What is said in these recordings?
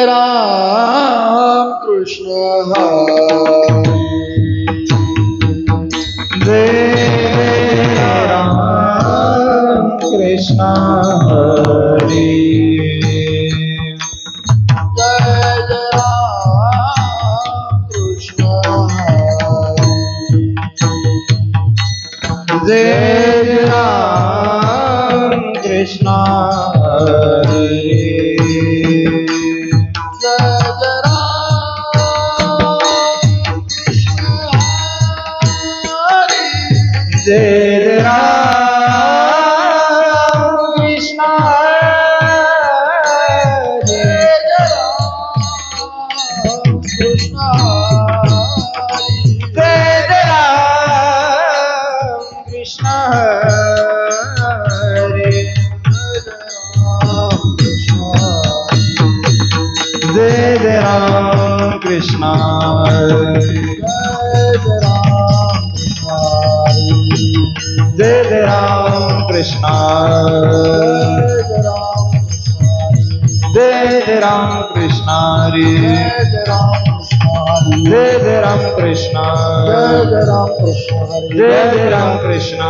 राम कृष्ण हरी जय राम कृष्ण हरी जय राम कृष्ण हरी जय राम कृष्ण हरी जय राम कृष्ण हरी जय राम कृष्ण हरी जय राम कृष्ण हरी जय राम कृष्ण जय राम कृष्ण हरी जय राम कृष्ण जय राम कृष्ण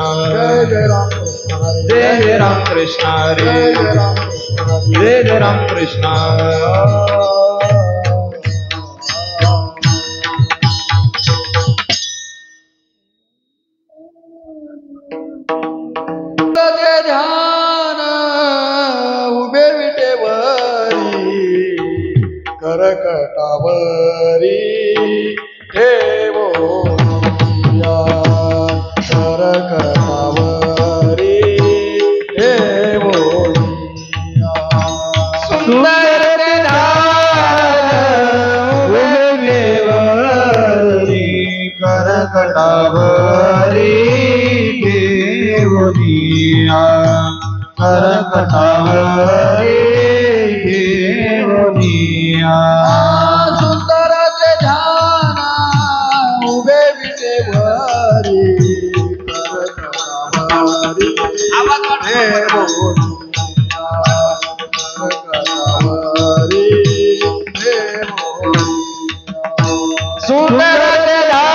जय राम कृष्ण हरी जय राम कृष्ण ध्यान उभे विटेवरी करकटावरी ठेवो करकटावरी ठेवो सुंदर देवारी करकटावरी देवनिया करकटावरी देवनिया सुंदर ध्यान उभे विटेवरी करकटावरी ठेवो सुंदर देवारी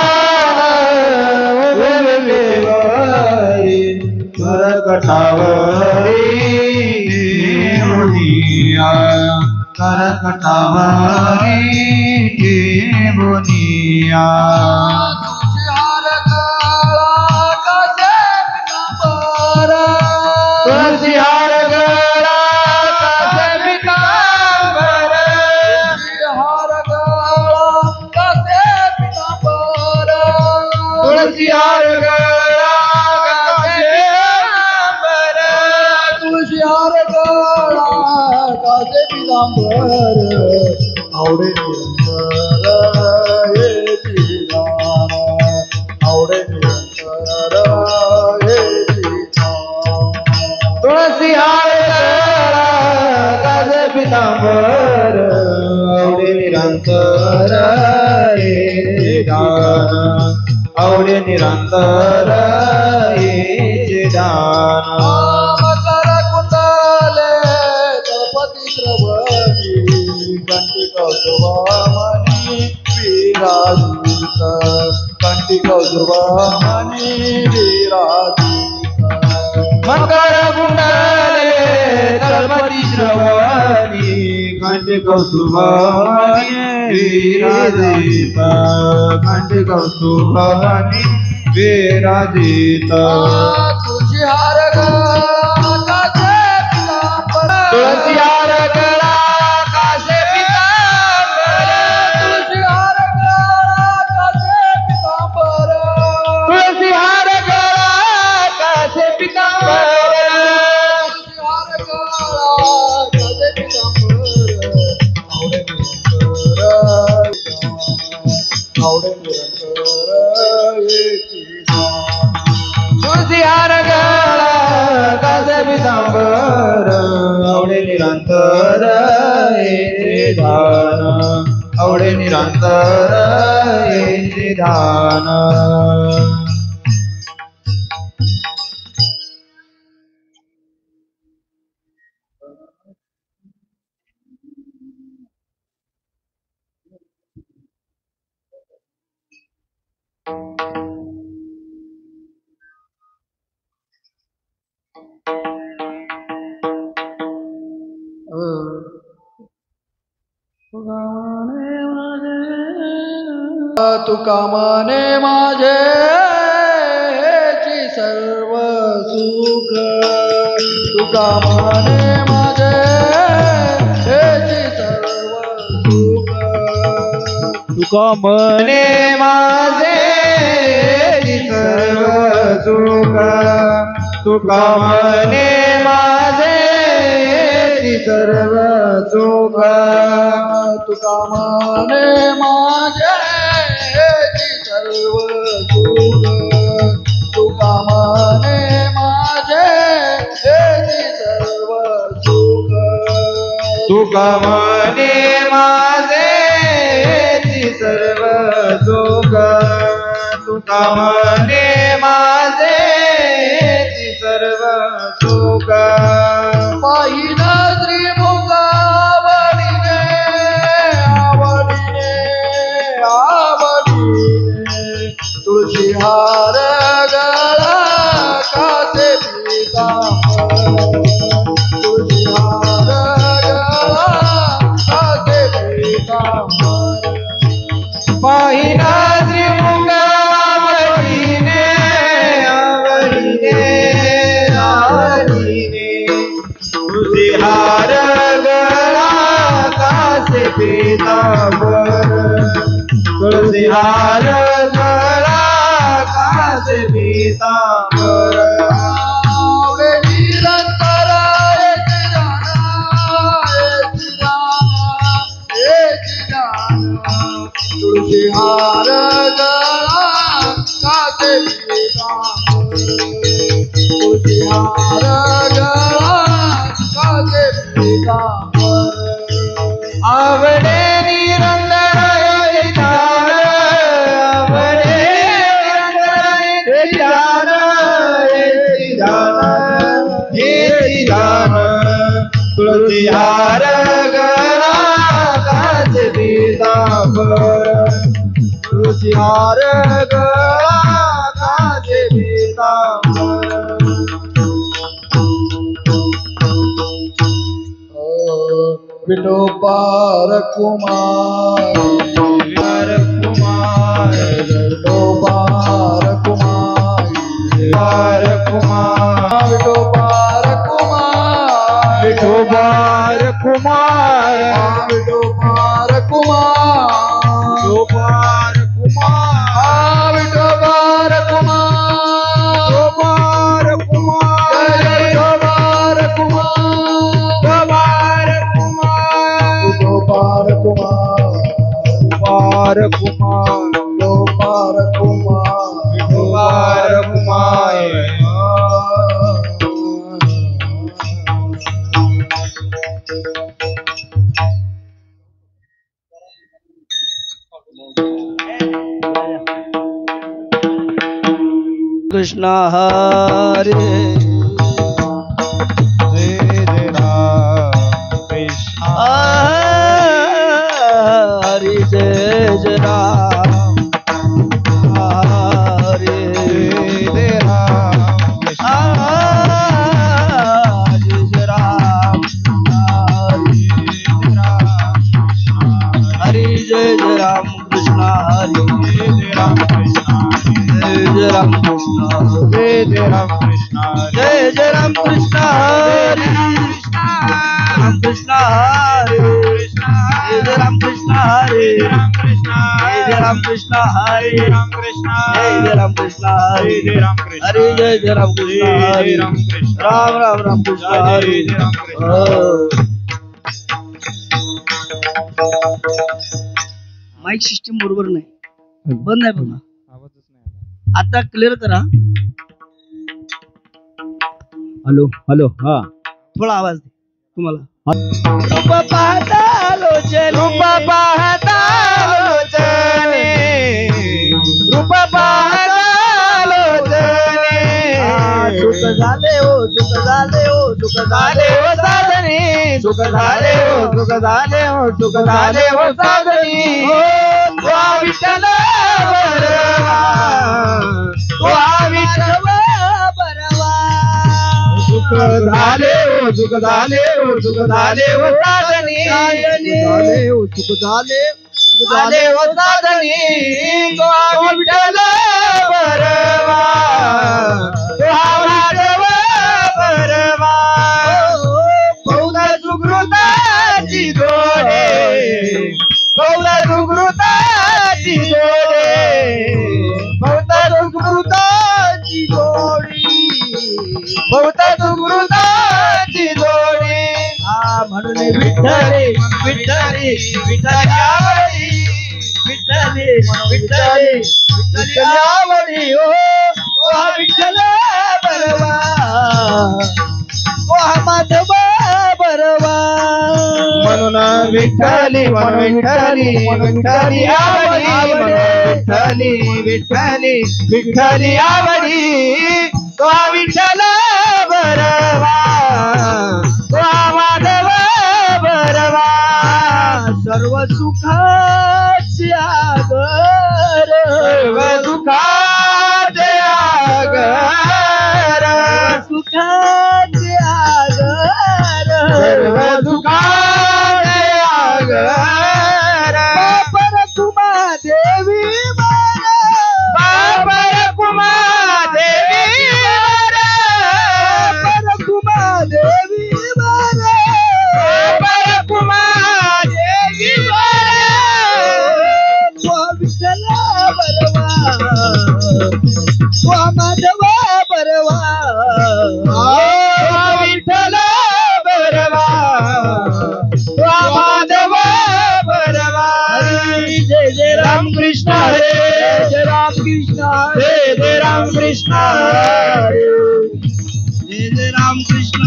करकटावरी देवनिया करकटावरी देवनिया तुलसी हार गळा कासे पितांबर तुलसी हार गळा कासे पितांबर तुळशी हार गळा कासे पितांबर आवडे निरंतर येची गान आवडे निरंतर येची गान तुलसी हार गळा कासे पितांबर आवडे निरंतर ये दान आवडे निरंतर ये दान मकर कुंडले दळपती श्रवणी कंठी कौसुभामणी विराजित कंठी कौसुभामणी विराजित मकर कुंडले तळपती श्रवणी कंठी कौस्तुभानी विराजित कंठी कौस्तुभानी विराजित तुळशी हार गळा तुळसी हार गळा कासे पितांबर तुळशी हार गळा कासे पितांबर तुळसी हार गळा कासे पितांबर तुळसी हार गळा कासे पितांबर आवडे निरंतर येथे दान आवडे निरंतर येथे दान तुका मने माझे ची सर्व सुख तुका मने माझे ची सर्व सुख तुका मने माझे सर्व सुख तुका मने माझे सर्व सुख तुका मने माझे सर्व सुख तुका मने माझे सर्व सुख तुका मने माझे सर्व सुख तुका मने माझे सर्व सुख पाहिला श्रीमुखावडीने आवडीने आवडीने तुळशी हार गळा कासे पीतांबर तुळशी हार गळा कासे पीतांबर पाहिला श्रीमुखावडीने आवडीने आवडीने तुझी हार गळा कासे पीतांबर तुझी हार गळा कासे पीतांबर आवडे निरंतर एक जाना तुळशी हार गळा कासे पीतांबर तुळशी हार गळा कासे पीतांबर आवडे निरंतर ध्यान आवडे निरंतर ध्यान हे ध्यान तुळशी हार गळा कासे पीतांबर तुळशी हार गळा कासे पीतांबर विठोबार कुमारी विठोबार कुमारी विठोबार कुमार विठोबार कुमार विठोबार कुमार विठोबार कुमार विठोबार कुमार विठोबार कुमार विठोबार कुमार विठोबार कुमार विठोबार कुमार विठोबार कुमार कृष्ण हरे जय जय राम कृष्ण हरे जय जय राम हरे जय जय राम कृष्ण जय जय राम हरे जय जय राम कृष्ण हरे जय जय राम कृष्ण जय जय राम कृष्ण जय जय राम कृष्ण राम कृष्ण हरे जय जय राम कृष्ण हरे जय जय राम कृष्ण हरे जय जय राम कृष्ण हरे हरे जय जय राम कृष्ण हरे राम राम राम कृष्ण हरे माइक सिस्टम बरोबर नाही बंद आहे बघा आता क्लिअर करा हॅलो हॅलो हा थोडा आवाज दे तुम्हाला रूप पाहता लोचने रूप पाहता लोचने रूप पाहता लोचने सुख झाले हो सुख झाले हो सुख झाले झाले हो साधनी सुख झाले हो सुख झाले हो सुख झाले हो साधनी तो विठ्ठल बरवा तो विठ्ठल बरवा सुख झाले हो सुख झाले हो सुख झाले हो साधनी झाले हो सुख झाले झाले हो साधनी तो विठ्ठल बरवा तो माधव बरवा बहुधा सुकृताची जोडे बहुधा सुकृताची जोडे बहुधा सुकृताची जोडी बहुधा सुकृताची जोडी म्हणून विठ्ठले विठ्ठले विठ्ठली आवडी विठ्ठले विठ्ठले विठ्ठली आवडी ओ हा विठ्ठल बरवा ओ हा माधव बरवा म्हणून विठ्ठली म्हणून विठ्ठली विठ्ठली आवडी विठ्ठली विठ्ठली विठ्ठली आवडी तो हा विठ्ठल बरवा तो हा माधव बरवा सर्व सुखाचे आगर सर्व सुखाचे आगर सुखाचे आगर सर्व सुखाचे आगर बापर कुमा देवी बापर कुमा देवी बापर कुमा देवी बापर कुमा देवी विठ्ठल बरवा माधव बरवा विठ्ठल बरवा माधव बरवा जय जय राम कृष्ण हरे जय राम कृष्ण हरे जय राम कृष्ण हरे जय जय राम कृष्ण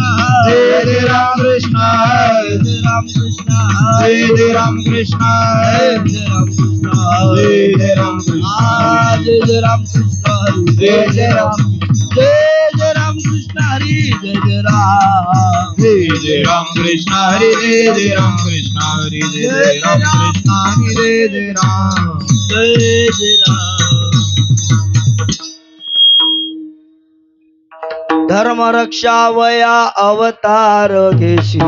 जय जय राम कृष्ण जय राम कृष्ण जय जय राम कृष्ण जय राम कृष्ण जय जय राम कृष्ण जय जय राम कृष्ण जय जय राम कृष्ण हरी जय जय राम कृष्ण हरी जय जय राम कृष्ण हरी जय जय राम कृष्ण हरी जय जय राम जय जय राम धर्म रक्षावया अवतार घेशी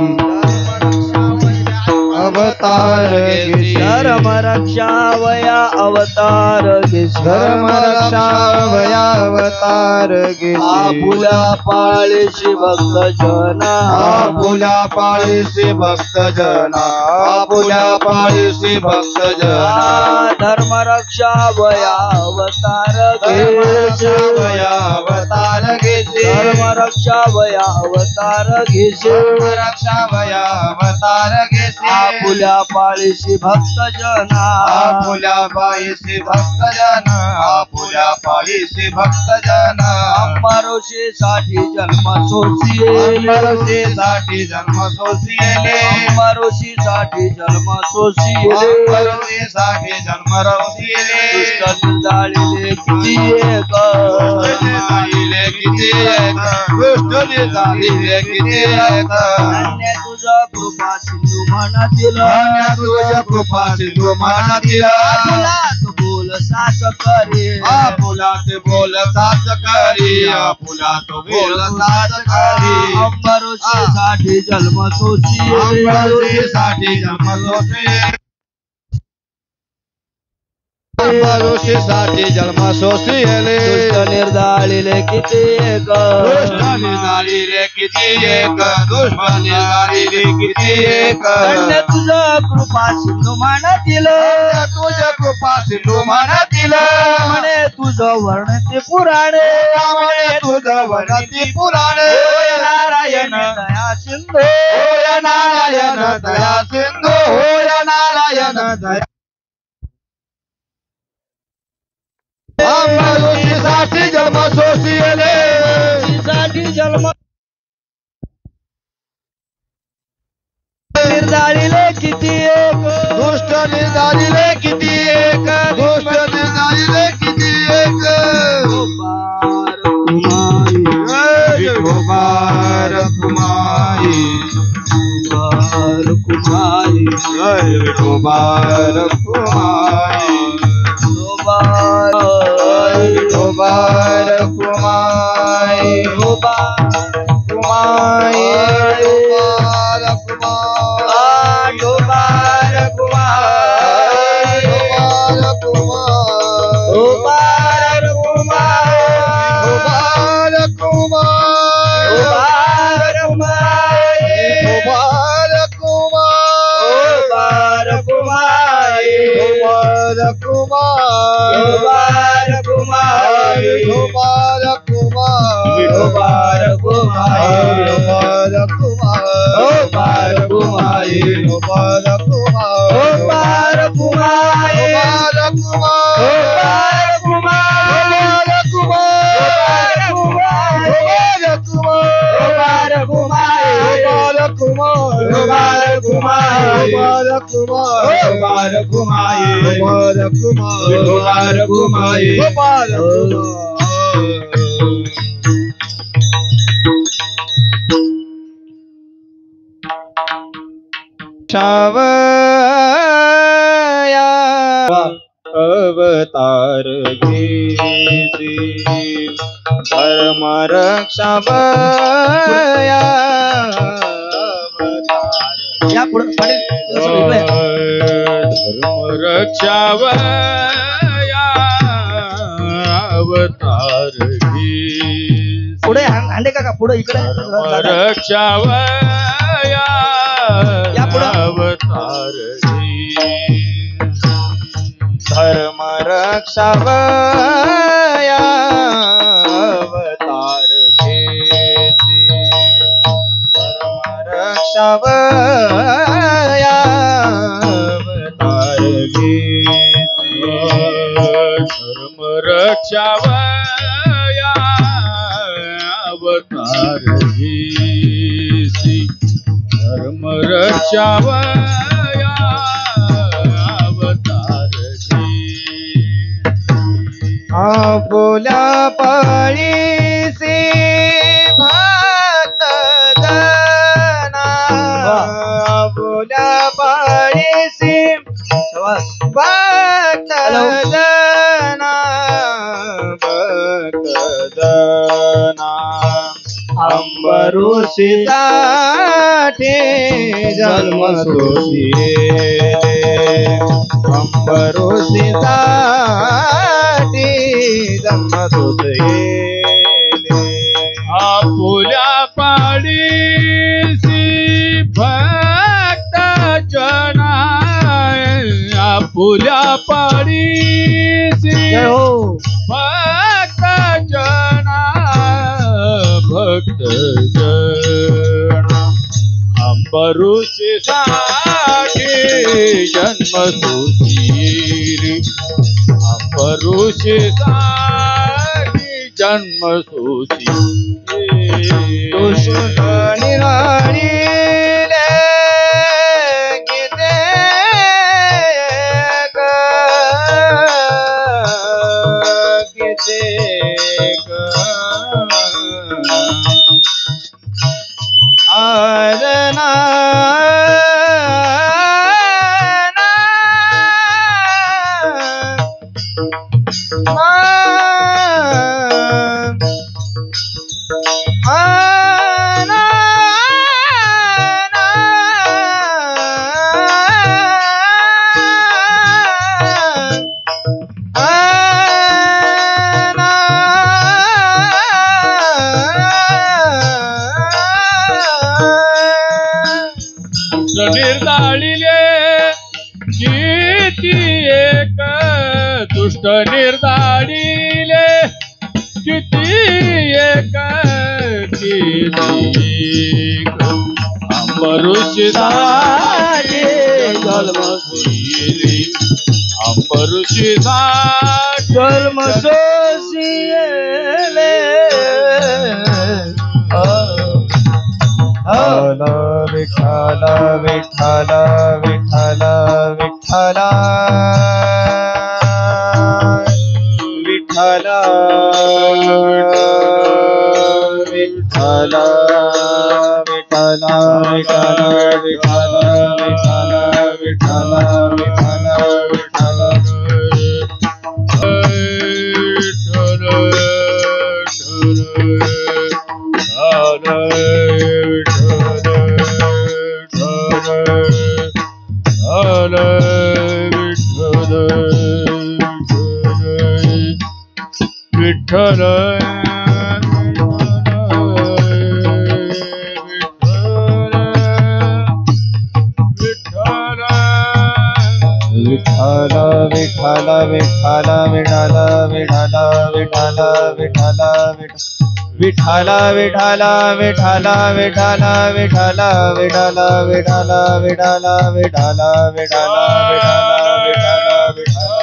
अवतार घेशी धर्म रक्षावया अवतार घेशी धर्म रक्षावया अवतार घेशी आपुला पाळीशी भक्त जना आपुला पाळीशी भक्त जना आपुला पाळीशी भक्त जना धर्म रक्षावया अवतार घेशी अवतार घेशी धर्म रक्षावया अवतार घेशी धर्म रक्षावया अवतार घेशी आपुल्या पाळीशी भक्त जना आपुल्या पाळीशी भक्त जना आपुल्या पाळीशी भक्त जना अंबारोशी साठी जन्म सोसिएले अंबारोशी साठी जन्म सोसिएले अंबारोशी साठी जन्म सोसिएले अंबारोशी साठी जन्म रोसिएले दुष्ट निर्दाळिले किती एक निर्दाळिले किती एक दुष्ट निर्दाळिले किती एक अन्य तुझा कृपा सिंधू मनातील तुझ्या कृपा सिंधू मनातील आपुलात बोल साच करी आपुलात बोल साच करी आपुलात बोल साच करी अंबरोशी साठी जन्म सोसिएले अंबरोशी साठी जन्म सोसिएले अंबरोशी साठी जन्म सोसिएले दुष्ट निर्दाळिले किती एक दुष्ट निर्दाळिले किती एक दुष्ट निर्दाळिले किती एक अन्य तुझा कृपा सिंधू मनातील तुझ्या कृपा सिंधू मनातील म्हणे तुझं वर्णते पुराणे म्हणे तुझं वर्णते पुराणे नारायण दया सिंधू होय नारायण दया सिंधू होय नारायण दया अंबरोशी साठी जन्म सोसिएले साठी जन्म निर्दाळिले किती एक दुष्ट निर्दाळिले किती एक दुष्ट निर्दाळिले किती एक गोपार कुमारी गोपार कुमारी गोपार कुमारी गोपार गोपार कुमारी गोपार कुमारी गोपार कुमारी गोपार कुमार विठोबार कुमार विठोबार कुमार विठोबार कुमार विठोबार कुमार विठोबार कुमार विठोबार कुमार विठोबार कुमार विठोबार कुमार शावया अवतार घेसी धर्म रक्षावया अवतार या पुढे पाटील धर्म रक्षावया अवतार घेसी पुढे हांडे काका पुढे इकडे रक्षावया या पुढं. अवतार धर्म रक्षावया अवतार घेसी धर्म रक्षावया अवतार घेसी धर्म रक्षावया अवतार घेसी धर्म रक्षावया अवतार घेसी आपुल्या पाळीसी भक्त जना आपुल्या पाळीसी शाबास भक्त हॅलो. जना भक्त जना अंबरुषीसाठी जन्म सोशिले अंबरुषीसाठी जन्म सोशिले आपुल्या पाडीसी भक्त जना आपुल्या पाडीसी जय हो भक्त जना भक्त जना अंबरुषीसाठी जन्म सुशीरी अंबरुषीसाठी जन्म सुशीरी कृष्ण निराळीले गीते गीते आरना निर्दाळिले किती एक दुष्ट निर्दाळिले किती एक अंबरुषीसाठी जन्म सुशीली अंबरुषीसाठी जन्म सोशिले विठ्ठल विठ्ठल विठ्ठल विठ्ठल विठ्ठल विठ्ठल विठ्ठल विठ्ठल विठ्ठल विठ्ठल विठ्ठल विठ्ठल विठ्ठल विठ्ठल विठ्ठल विठ्ठल विठ्ठल विठ्ठल विठ्ठल विठ्ठल विठ्ठल विठ्ठल विठ्ठल विठ्ठल विठ्ठल विठ्ठल विठ्ठल विठ्ठल विठ्ठल विठ्ठल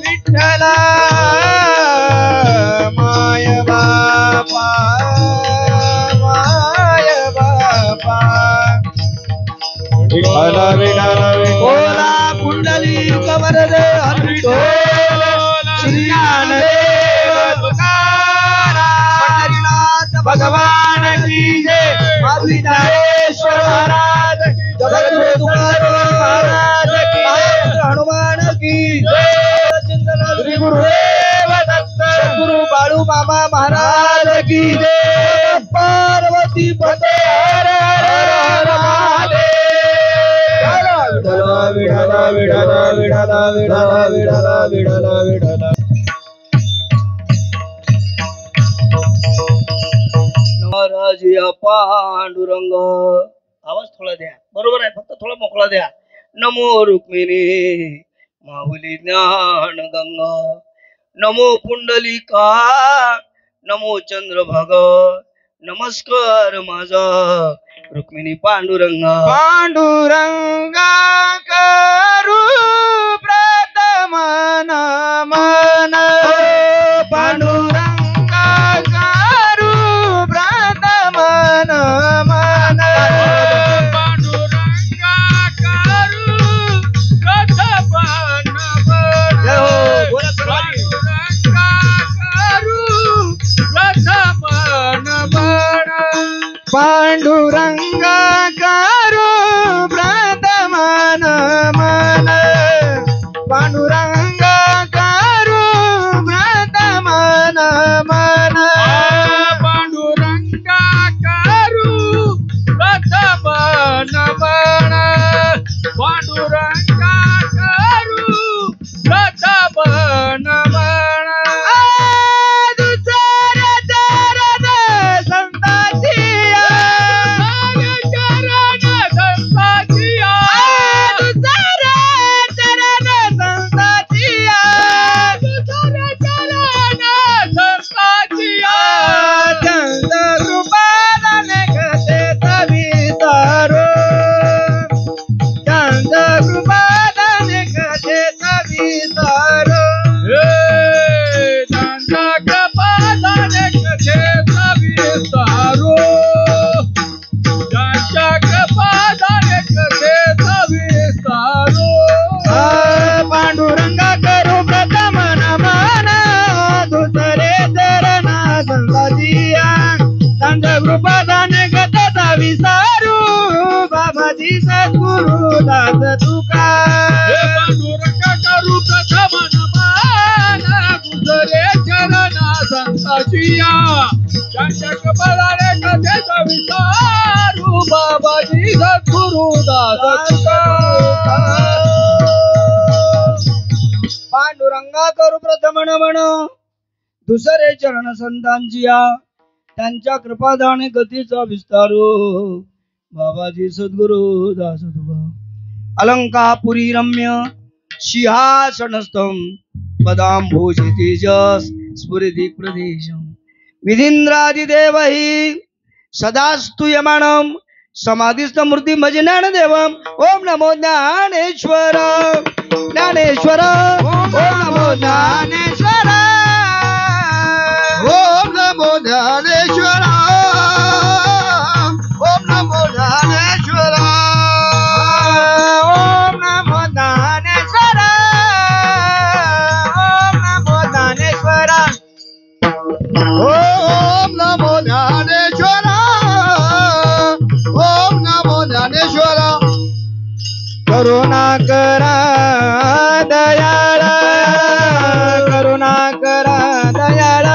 विठ्ठल माय बापा विठ्ठल विठ्ठल बोला कुंडली कवरदे हरिटोल श्री ज्ञानदेव तुकाराम पंढरीनाथ भगवान की जय माधुरी ज्ञानेश्वर महाराज की जगद्गुरु तुकाराम महाराज की जय हनुमान की जय चिंतन श्री गुरुदेव दत्त सद्गुरु बाळू मामा महाराज की जय पार्वती पते हर हर हर महादेव विठ्ठल विठ्ठल विठ्ठल विठ्ठल विठ्ठल विठ्ठल विठ्ठल महाराज या पांडुरंग आवाज थोडा द्या बरोबर आहे फक्त थोडा मोकळा द्या नमो रुक्मिणी माहुली ज्ञान गंगा नमो पुंडलिका नमो चंद्रभाग नमस्कार माझा रुक्मिणी पांडुरंगा पांडुरंगा करू प्रथमन मन पांडुरंगा करू प्रथमन मन पांडुरंगा करू प्रथमन जय हो, बोला सर्वांनी. पांडुरंगा करू प्रथमन मन पांडुरंगा करू प्रथमन मन पांडुरंगा करू प्रथमन मन पांडुरंगा करू प्रथमन मन पांडुरंगा करू प्रथमन मन दुसरे चरणा संताजिया त्यांच्या कृपादाने गतता विसारू बाबाजी सद्गुरु दास तुका पांडुरंगा करू प्रथमन मन दुसरे चरणा संताजिया त्यांच्या कृपादाने गतता विसारू बाबाजी सद्गुरु दास तुका पांडुरंगा करू प्रथम नमन दुसरे चरण संतांचिया त्यांच्या कृपादाने गतीचा विस्तारो बाबाजी सद्गुरु दास तुका अलंकापुरी रम्य सिंहासनस्थं पदांभोजी तेजस स्फुरिति प्रदेशं विधींद्रादिदेव हि सदास्तु यमानं समाधिस्थ मूर्ति भज ज्ञानदेवम ओम नमो ज्ञानेश्वर ज्ञानेश्वर ओम नमो ज्ञानेश्वर ओम नमो ज्ञानेश्वर ओम नमो ज्ञानेश्वर ओम नमो ज्ञानेश्वर ओम नमो ज्ञानेश्वर ओम नमो ज्ञानेश्वर ओम नमो ज्ञानेश्वर करुणा करा दयाळ करुणा करा दयाळ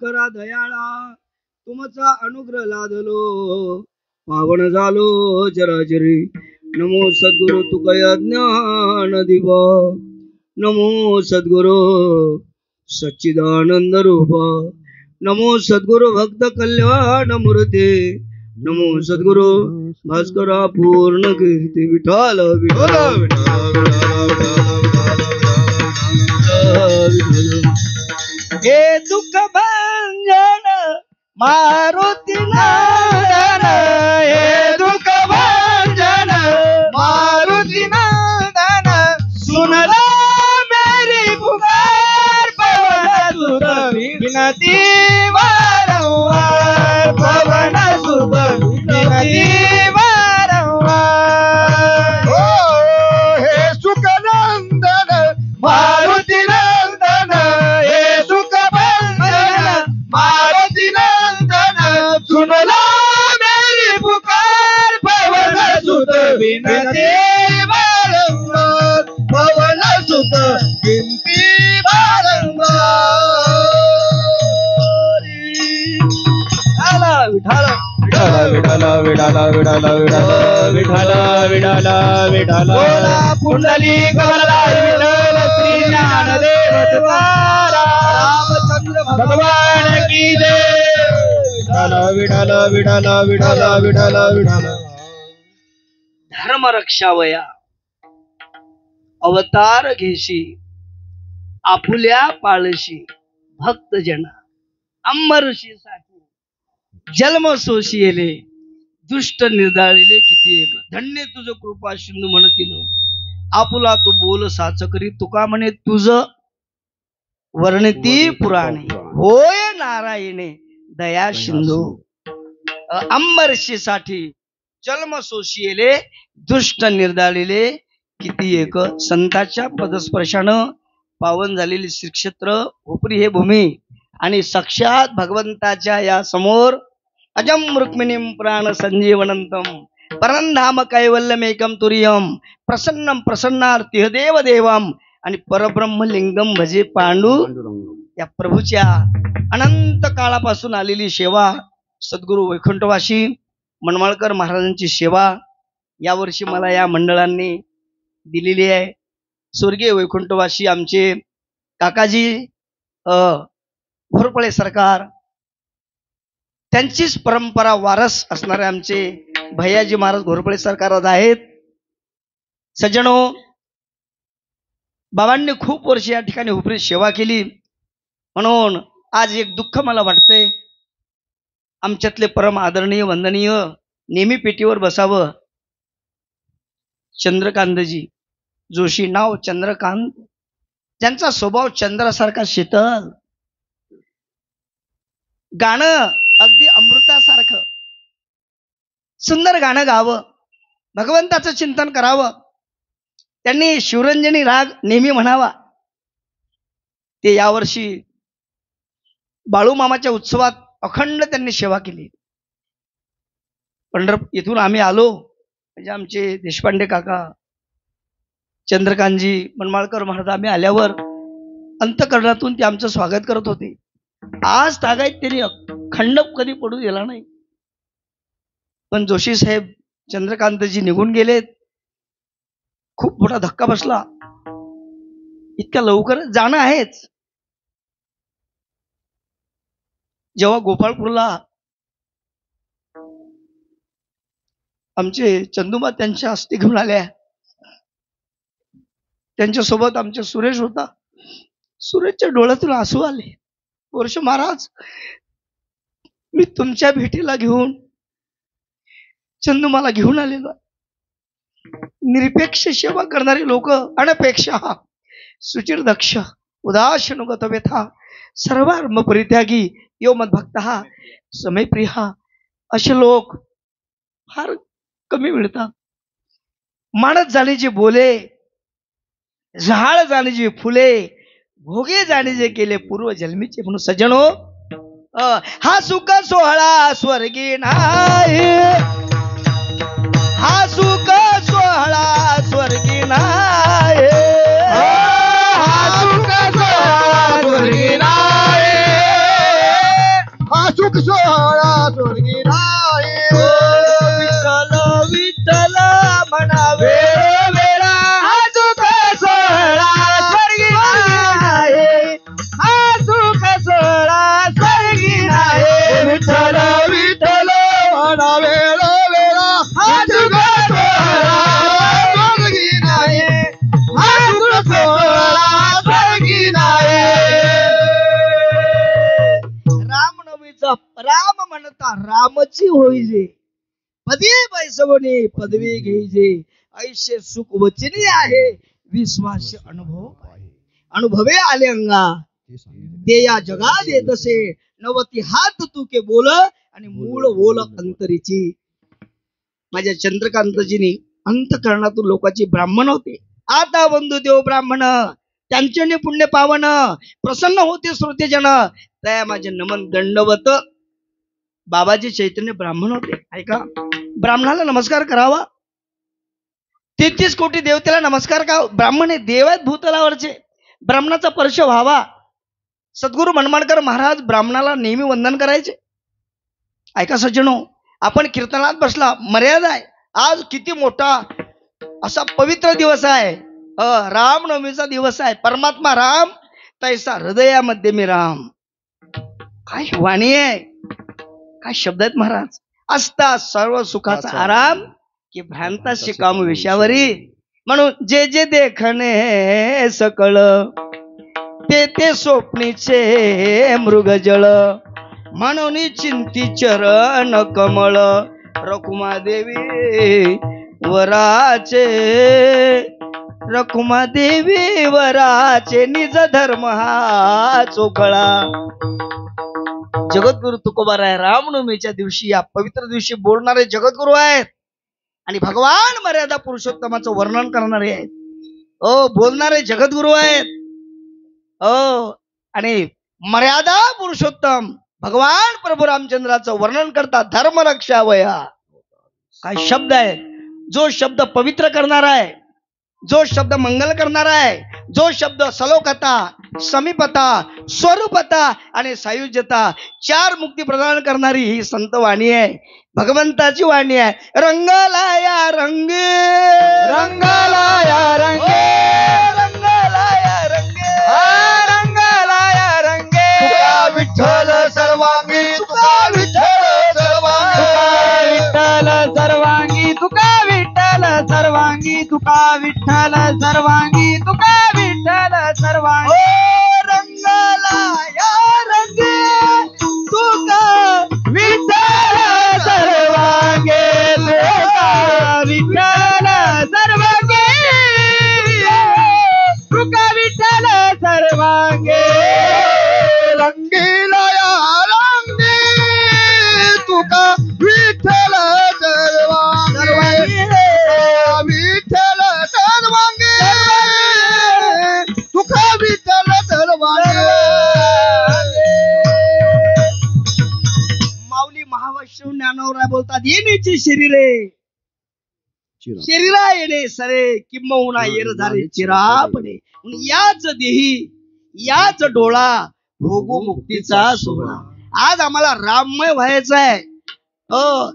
करा दयाळा तुमचा अनुग्रह लादलो पावन झालो चराचरी नमो सद्गुरु तुकया ज्ञान दिवा नमो सद्गुरु सच्चिदानंद रूप नमो सद्गुरु भक्त कल्याण मूर्ती नमो सद्गुरु भास्करा पूर्ण कीर्ती विठाल विठाल हे दुःख भंजन मारुती नंदन हे दुःख भंजन मारुती नंदन सुनला मेरी पुकार पवन सुत विनती वारंवार पवन सुत विनती वारंवार हे सुखनंदन मारुती नंदन हे सुख भंजन मारुती नंदन सुनला मेरी पुकार पवन सुत विनती वारंवार पवन सुत विनती वारंवार विठाल विठाल विठाल विठाल विठाल विठाल विठाल विठाल बोला पुंडलिक वरदाय विठ्ठल श्री ज्ञानदेव तुकाराम रामचंद्र भगवान की जय विठाल विठाल विठाल विठाल विठाल विठाल धर्म रक्षावया अवतार घेशी आपुल्या पाळशी भक्त जना अंबरशी साठी जन्म सोशियले दुष्ट निर्दाळिले किती एक धन्य तुझ कृपा सिंधू म्हणतील आपुला तू बोल साच करी तुका म्हणे तुझ वर्णती पुराणे होय नारायणे दया सिंधू अंबरशीसाठी जन्म सोशियले दुष्ट निर्दाळिले किती एक संताच्या पदस्पर्शानं पावन झालेली श्रीक्षेत्र उपरी हे भूमी आणि साक्षात भगवंताच्या या समोर अजम रुक्मिणीं प्राण संजीवनंतम परंधाम कैवल्यमेकम तुरियम प्रसन्नम प्रसन्नार्तिह देव देवम आणि परब्रह्म लिंगम भजे पांडू या प्रभूच्या अनंत काळापासून आलेली सेवा सद्गुरु वैकुंठवासी मनमाळकर महाराजांची सेवा यावर्षी मला या मंडळांनी दिलेली आहे. स्वर्गीय वैकुंठवासी आमचे काकाजी घोरपळे सरकार त्यांचीच परंपरा वारस असणारे आमचे भैयाजी महाराज घोरपळे सरकार आहेत. सज्जनो, बाबांनी खूप वर्ष या ठिकाणी उपरी सेवा केली म्हणून आज एक दुःख मला वाटतंय. आमच्यातले परम आदरणीय वंदनीय नेहमी पेटीवर बसावं चंद्रकांतजी जोशी, नाव चंद्रकांत, त्यांचा स्वभाव चंद्रासारखा शीतल, गाणं अगदी अमृतासारखं सुंदर गाणं गावं, भगवंताचं चिंतन करावं, त्यांनी शिवरंजनी राग नेहमी म्हणावा. ते यावर्षी बाळूमामाच्या उत्सवात अखंड त्यांनी सेवा केली. इथून आम्ही आलो म्हणजे आमचे देशपांडे काका, चंद्रकांतजी, मनमाळकर महाराज, आम्ही आल्यावर अंतकरणातून ते आमचं स्वागत करत होते. आज तागायत त्यांनी खंड कधी पडू दिला नाही. पण जोशी साहेब चंद्रकांतजी निघून गेलेत. खूप मोठा धक्का बसला. इतक्या लवकर जाणं आहेच. जेव्हा गोपाळपूरला आमचे चंदुबा त्यांच्या अस्थी घेऊन आल्या, त्यांच्यासोबत आमचे सुरेश होता. सुरेशच्या डोळ्यातून आसू आले. वर्ष महाराज, मी तुमच्या भेटीला घेऊन चंदुमाला घेऊन आलेलो. निरपेक्ष सेवा करणारी लोक, अनपेक्षा सुचिर दक्ष उदासीनुगत व्यथा सर्वार्म परित्यागी यो मद्भक्त समयप्रिय, असे लोक फार कमी मिळतात. माणस जाणे जे बोले, झाड जाणे जे फुले, भोगे जाणे जे केले पूर्व जन्मीचे. म्हणून सज्जनो, हा सुख सोहळा स्वर्गी नाही, हा सुख सोहळा स्वर्गी नाही, हा सुख सोहळा स्वर्गी नाही, होईजे, पदी पैसवणे पदवी घेईजे, ऐशे सुख वचनी आहे, विश्वास अनुभवे आले अंगा, ते या जगात येत असे, नवती हात तू के बोल आणि मूळ बोल अंतरीची. माझ्या चंद्रकांतजीनी अंतकरणातून लोकांची ब्राह्मण होते. आता बंधू देव ब्राह्मण, त्यांचे पुण्य पावन, प्रसन्न होते श्रोतेजन, त्या माझे नमन दंडवत. बाबाजी चैतन्य ब्राह्मण होते. ऐका, ब्राह्मणाला नमस्कार करावा, 33 कोटी देवतेला नमस्कार का? ब्राह्मण हे देव आहेत भूतलावरचे, ब्राह्मणाचा स्पर्श व्हावा. सद्गुरू मनमाडकर महाराज ब्राह्मणाला नेहमी वंदन करायचे. ऐका सज्जनो, आपण कीर्तनात बसला, मर्यादा आहे. आज किती मोठा असा पवित्र दिवस आहे, रामनवमीचा दिवस आहे. परमात्मा राम तैसा हृदयामध्ये मी राम. काय वाणी आहे, काय शब्द आहेत महाराज. असता सर्व सुखाचा आराम, की भ्रांताशी काम विषयावरी. म्हणून जे जे देखणे सकळ, ते ते स्वप्नीचे मृगजळ, म्हणून चिंती चरण कमळ, रखुमादेवी वराचे, रखुमादेवी वराचे, निज धर्म हा चोखळा. जगद्गुरु तुकोबाराय रामनवमीच्या दिवशी, या पवित्र दिवशी बोलणारे जगद्गुरु आहेत आणि भगवान मर्यादा पुरुषोत्तमाचं वर्णन करणारे आहेत. बोलणारे जगद्गुरु आहेत. आणि मर्यादा पुरुषोत्तम भगवान प्रभू रामचंद्राचं वर्णन करतात. धर्म रक्षावया, काय शब्द आहे. जो शब्द पवित्र करणारा आहे, जो शब्द मंगल करणारा आहे, जो शब्द सलोकता, समीपता, स्वरूपता आणि सायुज्यता, 4 मुक्ती प्रदान करणारी ही संत वाणी आहे, भगवंताची वाणी आहे. रंगलाया रंगे, रंगलाया रंगे, रंगलाया रंगे, रंगलाया रंगे, विठ्ठल सर्वांगी, तुका विठ्ठल सर्वांगी, विठ्ठल सर्वांगी, तुका विठ्ठल सर्वांगी, तुका विठ्ठल सर्वांगी, तुका विठ्ठल सर्वांगी. रंगलाया रंगे, तुका विठ्ठल सर्वांगे, तुका विठ्ठल सर्वांगे, तुका विठ्ठल सर्वांगे. रंगीलाया रंगे, तुका विठ्ठल सर्वांगे, विठ्ठल सर्वांगे, तुका विठ्ठल सर्वांगे. माऊली महावैष्णव ज्ञानोबराय बोलतात, येण्याचे शरीरे, शरीरा येणे सरे, किंबहुना येर झाले चिरापणे, याच देही याच डोळा, भोगू मुक्तीचा सोहळा. आज आम्हाला राममय व्हायचं आहे.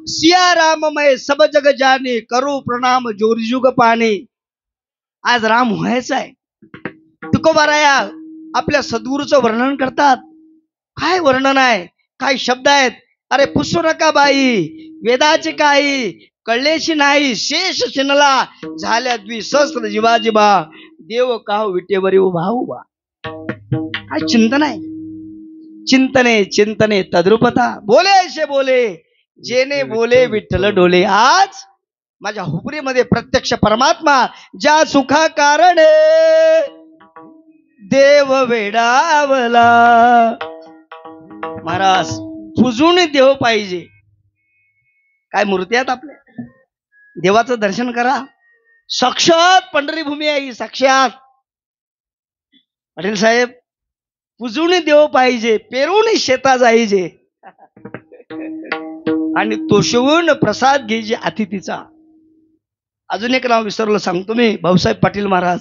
सिया राममय सब जग जाणे, करू प्रणाम जोरजुग पाने. आज राम व्हायचं आहे. तुकोबाराया आपल्या सद्गुरूचं वर्णन करतात. काय वर्णन आहे, काय शब्द आहेत. अरे पुसू नका बाई, वेदाची काही कळलेशी नाही, शेष शिनला झाल्या द्विसहस्त्र जीवाजीबा, देव काव विटेवरी उभा उभा. काय चिंतन आहे. चिंतने चिंतने तद्रुपता, बोले ऐसे बोले, जेने बोले विठ्ठल डोले. आज माझ्या हुपरीमध्ये प्रत्यक्ष परमात्मा, ज्या सुखा कारण देव वेडावला. महाराज पुजून देव पाहिजे. काय मूर्ती आहेत आपल्या, देवाचं दर्शन करा. साक्षात पंढरी भूमी आहे ही, साक्षात. पाटील साहेब, पुजून देव पाहिजे, पेरून शेता जायचे आणि तोषवून प्रसाद घ्यायचे अतिथीचा. अजून एक नाव विसरलो, सांगतो मी. भाऊसाहेब पाटील महाराज,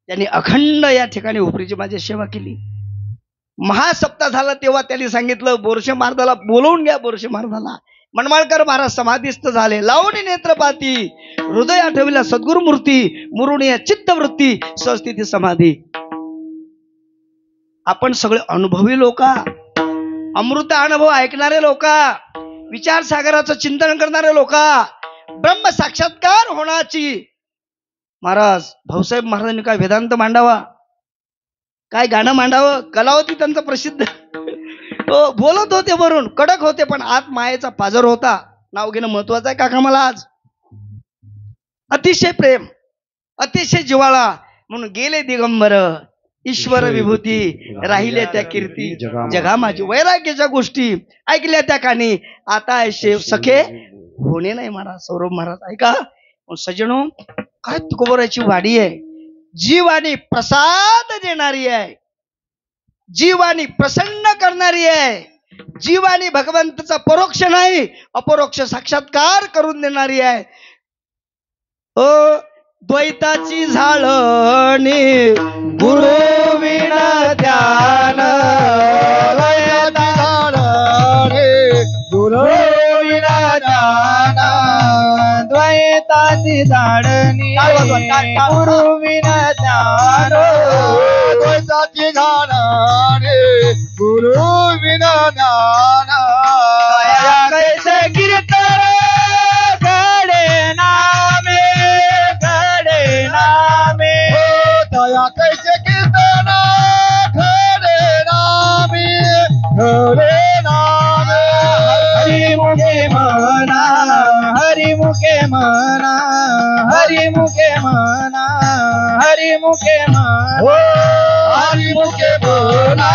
त्यांनी अखंड या ठिकाणी उपरीची माझी सेवा केली. महासप्ताह झाला तेव्हा त्यांनी सांगितलं, बोरशे महाराजाला बोलवून घ्या. बोरशे महाराजाला मनमाडकर महाराज समाधीस्थ झाले. लावणी नेत्रपाती, हृदय आठविला सद्गुरु मूर्ती, मुरुणी चित्तवृत्ती, स्वस्थिती समाधी. आपण सगळे अनुभवी लोक, अमृत अनुभव ऐकणारे लोक, विचार सागराचं चिंतन करणारे लोक, ब्रह्म साक्षात्कार होण्याची. महाराज भाऊसाहेब महाराजांनी काय वेदांत मांडावा, काय गाणं मांडावं. कला होती त्यांचं प्रसिद्ध. बोलत होते वरून कडक होते, पण आत मायेचा पाजर होता. नाव घेणं महत्वाचं आहे काका मला आज. अतिशय प्रेम, अतिशय जिव्हाळा, म्हणून गेले दिगंबर ईश्वर विभूती, राहिल्या त्या कीर्ती जगा माझी. वैराग्याच्या गोष्टी ऐकल्या त्या कानी, आता सखे होणे नाही महाराज. सौरभ महाराज ऐका सजनो, काय तुकोबराची वाडी आहे. जीवानी प्रसाद देणारी आहे, जीवानी प्रसन्न करणारी आहे, जीवानी भगवंताचा परोक्ष नाही अपरोक्ष साक्षात्कार करून देणारी आहे. द्वैताची झाळणी गुरु विना ध्यान, गुरु विना ध्यान, द्वैताची झाडणी गुरु विना ध्यान, द्वैताची झाडणी गुरु विना ध्यान, कैसे कीर्तन गडे नामे, गडे नामे, दया कैसे कीर्तन गडे नामे, गडे नामे, हरि मुखे मना, हरि मुखे मना, हरि मुखे मना, हरि मुखे मना, हरि मुखे मना,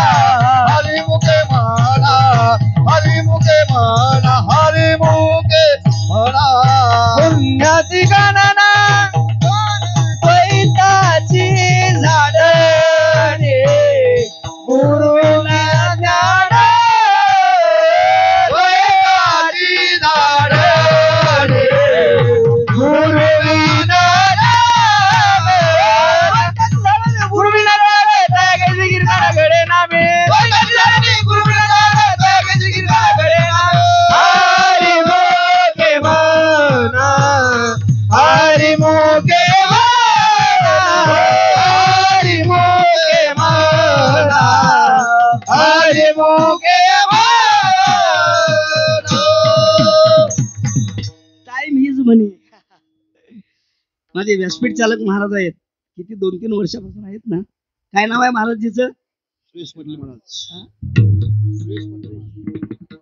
हरि मुखे मना, हरि मुखे मना, हरि मुखे मना, पुण्याची गणना द्वैताची झाडणे गुरुना ज्ञान, द्वैताची झाडणे गुरुविना गुरुविना गिरणारा गडे नामे, गुरुविना गिरणारा गडे नामे, हरि मुखे मना, हरि मुखे मना, हरि मुखे मना, हरि मुखे मना. टाइम हीच म्हणे. माझे व्यासपीठ चालक महाराज आहेत, किती 2-3 वर्षापासून आहेत ना. काय नाव आहे महाराजजीचं?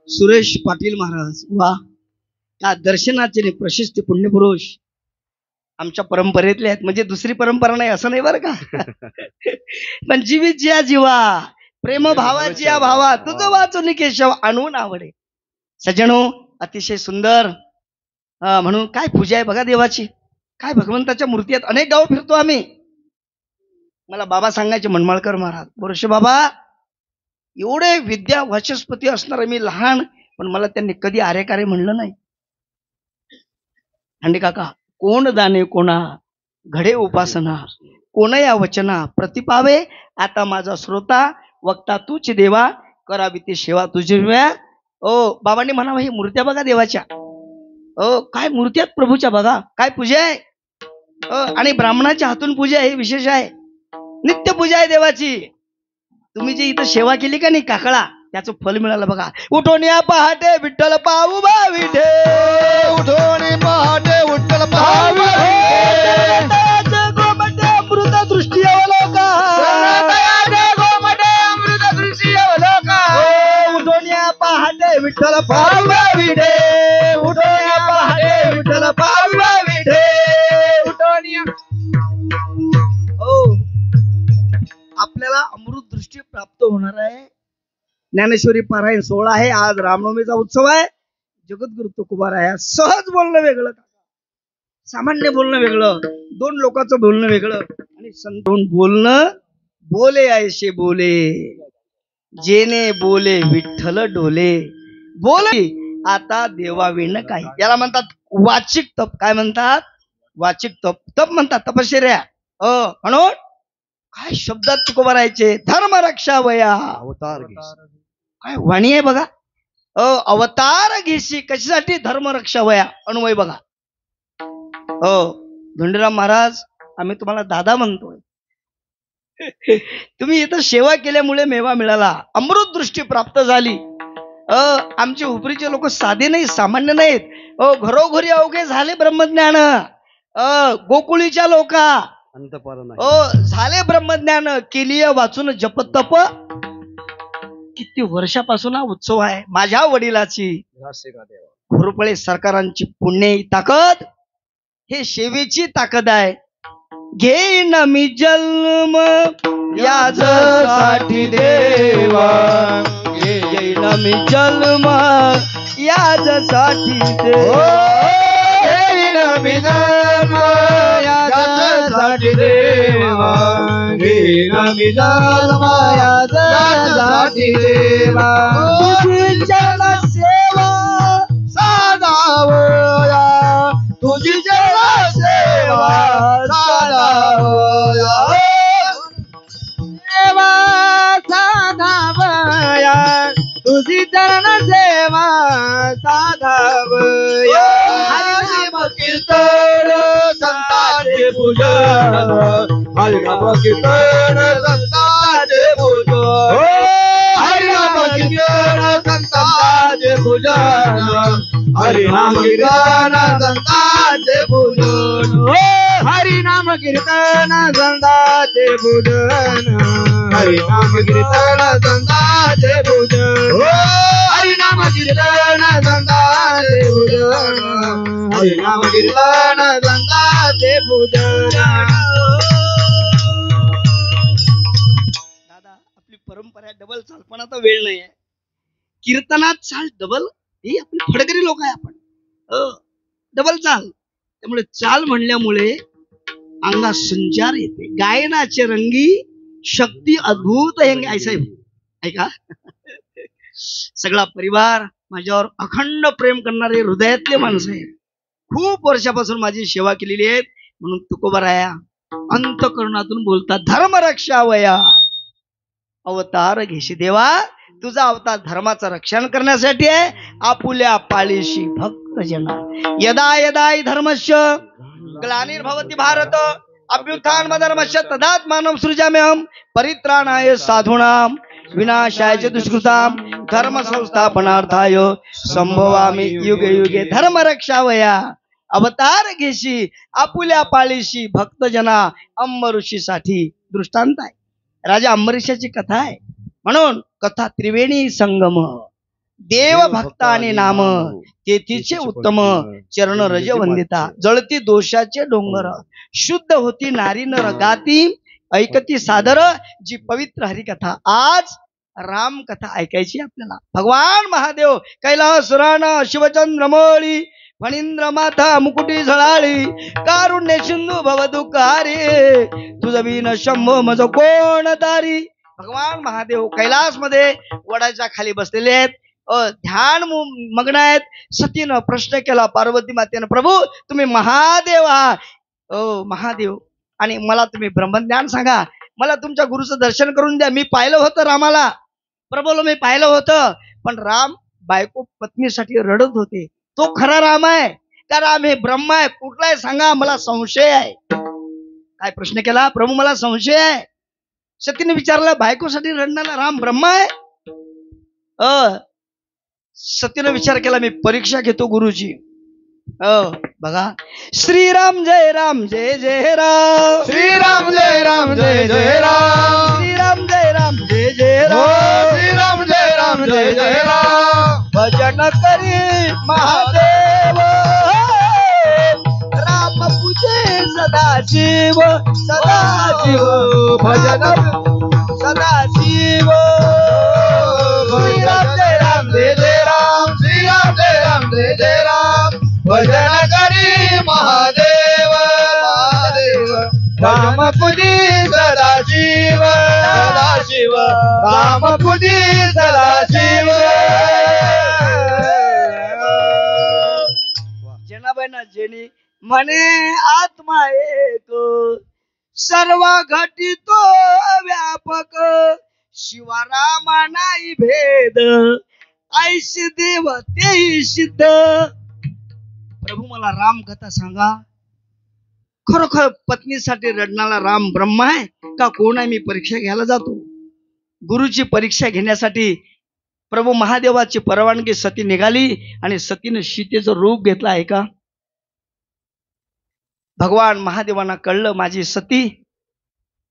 सुरेश पाटील महाराज. वा, त्या दर्शनाचे प्रशस्ती पुण्यपुरुष आमच्या परंपरेतले आहेत. म्हणजे दुसरी परंपरा नाही असं नाही बरं का. पण जीवित या जीवा, प्रेम भावाची या भावा, तुझं वाचून केशव आणून आवडे. सज्जनो, अतिशय सुंदर. म्हणून काय पूजा आहे बघा देवाची, काय भगवंताच्या मूर्ती आहेत. अनेक गाव फिरतो आम्ही. मला बाबा सांगायचे, मनमाळकर महाराज, बोरशे बाबा, एवढे विद्या वाचस्पती असणार मी लहान, पण मला त्यांनी कधी आरेकारे म्हणलं नाही. अंडे काका, कोण दाने कोणा घडे उपासना, कोण या वचना प्रतिपावे, आता माझा श्रोता वक्ता तूच देवा, करावी ती सेवा तुझी. बाबांनी म्हणावं, ही मूर्त्या बघा देवाच्या. काय मूर्त्यात प्रभूच्या बघा, काय पूजा आहे. आणि ब्राह्मणाच्या हातून पूजा आहे, हे विशेष आहे. नित्य पूजा आहे देवाची. तुम्ही जे इथं सेवा केली का नाही काकळा, त्याचं फल मिळालं बघा. उठून या पहाटे विठ्ठल पाहू बा विठे, उठोनी पहाटे विठ्ठल पाहू गोमटे अमृत दृष्टी अवलोका, गोमटे अमृत दृष्टी अवलोका, उठून या पहाटे विठ्ठल पाहू बा विठे, उठून या पहाटे विठ्ठल पाहू बा विठे, उठोनी. आपल्याला अमृत दृष्टी प्राप्त होणार आहे. ज्ञानेश्वरी पारायण 16 आहे. आज रामनवमीचा उत्सव आहे. जगद्गुरु तुकोबार आहे. सहज बोलणं वेगळं, सामान्य बोलणं वेगळं, 2 लोकांचं बोलणं वेगळं, आणि संतोन बोलणं बोले ऐसे बोले, जेने बोले विठ्ठल डोले, बोले आता देवाविण काही. याला म्हणतात वाचिक तप. काय म्हणतात? वाचिक तप. तप म्हणतात तपश्चर्या. म्हणून काय शब्दात तुकोबारायचे, धर्म रक्षा वया अवतार काय वाणी आहे बघा. अवतार घेशी कशासाठी? धर्म रक्षा वया. अन्वय बघा. धोंडीराम महाराज, आम्ही तुम्हाला दादा म्हणतोय. तुम्ही इथं सेवा केल्यामुळे मेवा मिळाला, अमृत दृष्टी प्राप्त झाली. आमचे हुपरीचे लोक साधे नाही, सामान्य नाहीत. घरोघरी अवघे झाले ब्रह्मज्ञान. गोकुळीच्या लोका झाले ब्रह्मज्ञान. केलीय वाचून जप तप. किती वर्षापासून हा उत्सव आहे. माझ्या वडिलाची घोरपळे सरकारांची पुण्य ताकद, हे सेवेची ताकद आहे. घेईन मी जन्म यासाठी देवा, घेईन मी जन्म यासाठी देवा, घेईन मी जन्म यासाठी देवा, घेईन मी जन्म यासाठी देवा. तुझी जनसेवा साधावया, तुझी जनसेवा साधावया, सेवा साधावया, तुझी जनसेवा साधावया. हरिनाम कीर्तन संतांचे पूजन, हरिनाम कीर्तन संतांचे पूजन, हरिनाम कीर्तन संतांचे पूजन, हरिनाम कीर्तन संतांचे पूजन, हरिनाम कीर्तन संतांचे पूजन, हरिनाम कीर्तन संतांचे पूजन, हरिनाम कीर्तन संतांचे पूजन, हरिनाम कीर्तन संतांचे पूजन. दादा, आपली परंपरा आहे डबल चाल, पण आता वेळ नाही आहे. कीर्तनात चाल डबल, ही आपली फडकरी लोक आहे आपण. डबल चाल, त्यामुळे चाल म्हणल्यामुळे अंगात संचार येते. गायनाचे रंगी शक्ती अद्भुत आहे. ऐसा ऐका, सगळा परिवार माझ्यावर अखंड प्रेम करणारे हृदयातले माणसं आहेत. खूप वर्षापासून माझी सेवा केलेली आहे. म्हणून तुकोबाराया अंतःकरणातून बोलतात, धर्म रक्षावया, अवतार घेशी देवा. तुझा अवतार धर्माचं रक्षण करण्यासाठी आहे. आपुल्या पाळीशी भक्त जना, यदा यदा हि धर्मस्य ग्लानिर्भवति भारत अभ्युत्थानमधर्मस्य तदात्मानं सृजाम्यहं परित्राणाय साधूनां विनाशाय च दुष्कृतां धर्म संस्थापनार्थाय संभवामि युगे युगे. धर्म रक्षावया, अवतार घेशी आपुल्या पाळीशी भक्तजना. अंबऋषीसाठी दृष्टांत आहे. राजा अंबरीशाची कथा आहे. म्हणून कथा त्रिवेणी संगम, देव भक्त आणि नाम तेथीचे उत्तम, चरण रज वंदिता, जळती दोषाचे डोंगर, शुद्ध होती नारी नर गाती, ऐकती सादर जी पवित्र हरिकथा. आज राम कथा ऐकायची आपल्याला. भगवान महादेव कैलासुराण शिवचंद्रमौळी फणींद्र माथा मुकुटी झळाळी, कारुण्य सिंधू भव दुःखारी, तुझ बिन शंभो मज कोण दारी. भगवान महादेव कैलास मध्ये वडाच्या खाली बसलेले आहेत, ध्यान मग्न आहेत. सतीनं प्रश्न केला पार्वती मातेनं, प्रभू तुम्ही महादेव आहात. महादेव, आणि मला तुम्ही ब्रह्मज्ञान सांगा, मला तुमच्या गुरुचं दर्शन करून द्या. मी पाहिलं होतं रामाला, प्रभूला मी पाहिलं होतं, पण राम बायको पत्नीसाठी रडत होते. तो खरा राम आहे का राम हे ब्रह्म आहे? कुठला आहे सांगा, मला संशय आहे. काय प्रश्न केला? प्रभू मला संशय आहे. सतीने विचारलं, बायकोसाठी रडणारा राम ब्रह्म आहे? सतीने विचार केला, मी परीक्षा घेतो गुरुची. बघा, श्रीराम जय राम जय जय राम, श्रीराम जय राम जय जय राम, श्रीराम जय राम जय जय राम, श्रीराम जय राम जय जय राम. भजन करी महादेव, राम पूजे सदाशिव, सदाशिव भजन सदाशिव. श्रीराम जय राम जय जय राम, श्रीराम जय राम जय जय राम. भजन करी महादेव, महादेव राम पूजी सदाशिव, सदाशिव राम पूजी सदाशिव. जनाबाईना जेणी म्हणे आत्मा एक, सर्व घटितो व्यापक, शिवरामा नाही भेद, ऐशी देव तेही सिद्ध. प्रभू मला राम कथा सांगा, खरोखर पत्नीसाठी रडणारा राम ब्रह्म आहे का कोण आहे? मी परीक्षा घ्यायला जातो. गुरुची परीक्षा घेण्यासाठी प्रभू महादेवाची परवानगी सती निघाली आणि सतीनं सीतेचं रूप घेतलं आहे का? भगवान महादेवांना कळलं माझी सती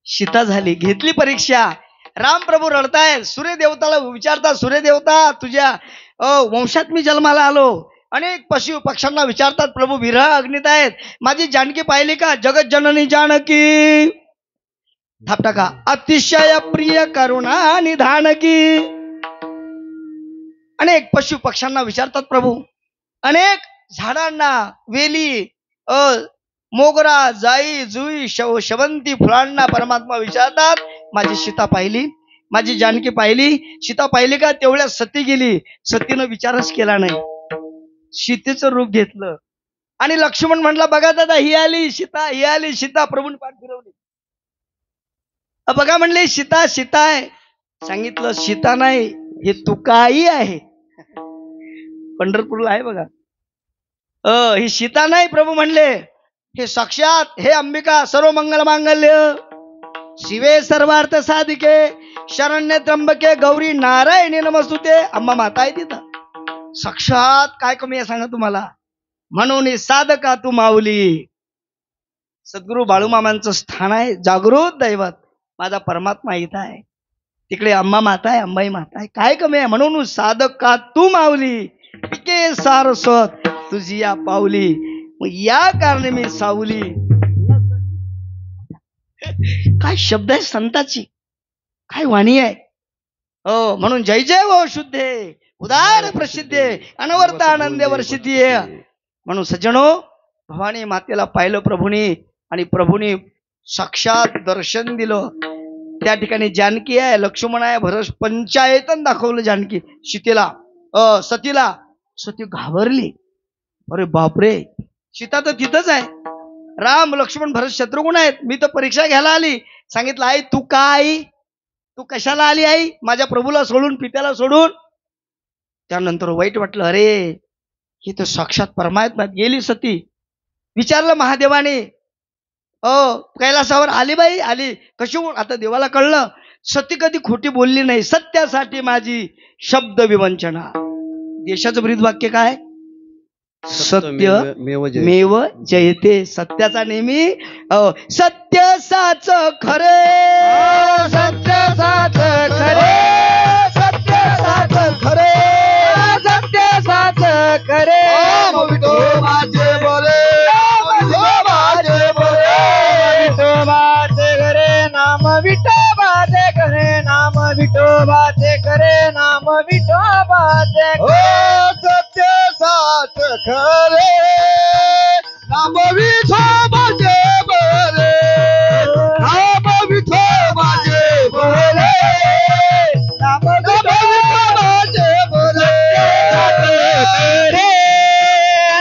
सीता झाली. घेतली परीक्षा राम प्रभू रडतायत. सूर्यदेवताला विचारतात, सूर्यदेवता तुझ्या वंशात मी जन्माला आलो. अनेक पशु पक्ष्यांना विचारतात, प्रभू विरह अग्नीत आहेत, माझी जानकी पाहिली का? जगत जननी जानकी थाप टाका. अतिशय प्रिय करुणा निधानकी. अनेक पशु पक्ष्यांना विचारतात प्रभू. अनेक झाडांना, वेली, मोगरा, जाई, जुई, शवंती फुलांना परमात्मा विचारतात, माझी सीता पाहिली, माझी जानकी पाहिली? सीता पाहिली का? तेवढ्या सती गेली. सतीनं विचारच केला नाही, सीतेचं रूप घेतलं. आणि लक्ष्मण म्हटला, बघा दादा, ही आली सीता, ही आली सीता. प्रभूंनी पाठ फिरवली. बघा म्हणले, सीता सीता आहे. सांगितलं सीता नाही, हे तुकाई आहे. पंढरपूरला आहे बघा. ही सीता नाही. प्रभू म्हणले, हे साक्षात हे अंबिका, सर्व मंगल मांगल्य शिवे सर्वार्थ साधिके शरण्य त्र्यंबके गौरी नारायणी नमस्तुते. अंबा माता आहे तिथं. साक्षात काय कमी आहे सांगा तुम्हाला. म्हणून साधका तू माऊली. सद्गुरू बाळूमामांचं स्थान आहे, जागृत दैवत. माझा परमात्मा इथं आहे, तिकडे अंबा माता आहे, अंबाई माता आहे. काय कमी आहे? म्हणून साधका तू माऊली, पिके सारस्वत तुझी या पावली. मग या कारणे मी सावली. काय शब्द आहे संताची, काय वाणी आहे. हो, म्हणून जय जय वो शुद्धे उदार प्रसिद्धे अनवर्त आनंदे वर्षिती. म्हणून सज्जनो, भवानी मातेला पाहिलं प्रभूनी, आणि प्रभूनी साक्षात दर्शन दिलं. त्या ठिकाणी जानकी आहे, लक्ष्मण आहे, भरत पंचायतन दाखवलं जानकी सीतेला, सतीला. सती घाबरली. अरे बापरे, सीता तर तिथंच आहे. राम लक्ष्मण भरत शत्रुघ्न आहेत. मी तर परीक्षा घ्यायला आली. सांगितलं, आई तू का आई, तू कशाला आली आई, माझ्या प्रभूला सोडून, पित्याला सोडून. त्यानंतर वाईट वाटलं, अरे ही तर साक्षात परमात्मा. गेली सती. विचारलं महादेवाने, कैलासावर आली बाई, आली कशी? आता देवाला कळलं, सती कधी खोटी बोलली नाही. सत्यासाठी माझी शब्द विवंचना. देशाचं ब्रीद वाक्य काय? सत्य मेव जयते. सत्याचा नेहमी सत्य साच खरे, सत्य साच खरे, सत्य साच खरे, सत्य साच खरे. विठो माझे बोले, विठो माझे बोले, विठो माझे घरे नाम, विठो माझे घरे नाम, विठो माझे घरे नाम, विठो माझे. सत्य साच खरे नाम, विठो माझे बोले, नाम विठो माझे बोले, नाम विठो माझे बोले.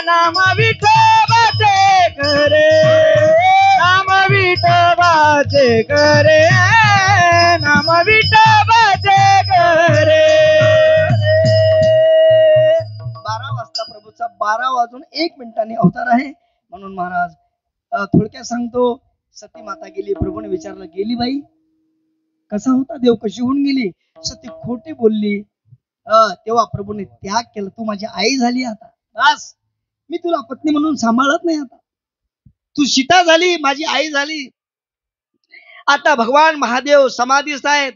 नाम विठो माझे करे, नाम विठो माझे करे, नाम विठो माझे करे. 12 वाजता प्रभूचा 12:01 अवतार आहे. म्हणून महाराज थोडक्यात सांगतो. सती माता गेली. प्रभूने विचारलं, गेली बाई, कसा होता देव, कशी होऊन गेली? सती खोटी बोलली. तेव्हा प्रभूने त्याग केला. तू माझी आई झाली, आता बस, मी तुला पत्नी म्हणून सांभाळत नाही. आता तू सीता झाली, माझी आई झाली. आता भगवान महादेव समाधीस्थ आहेत.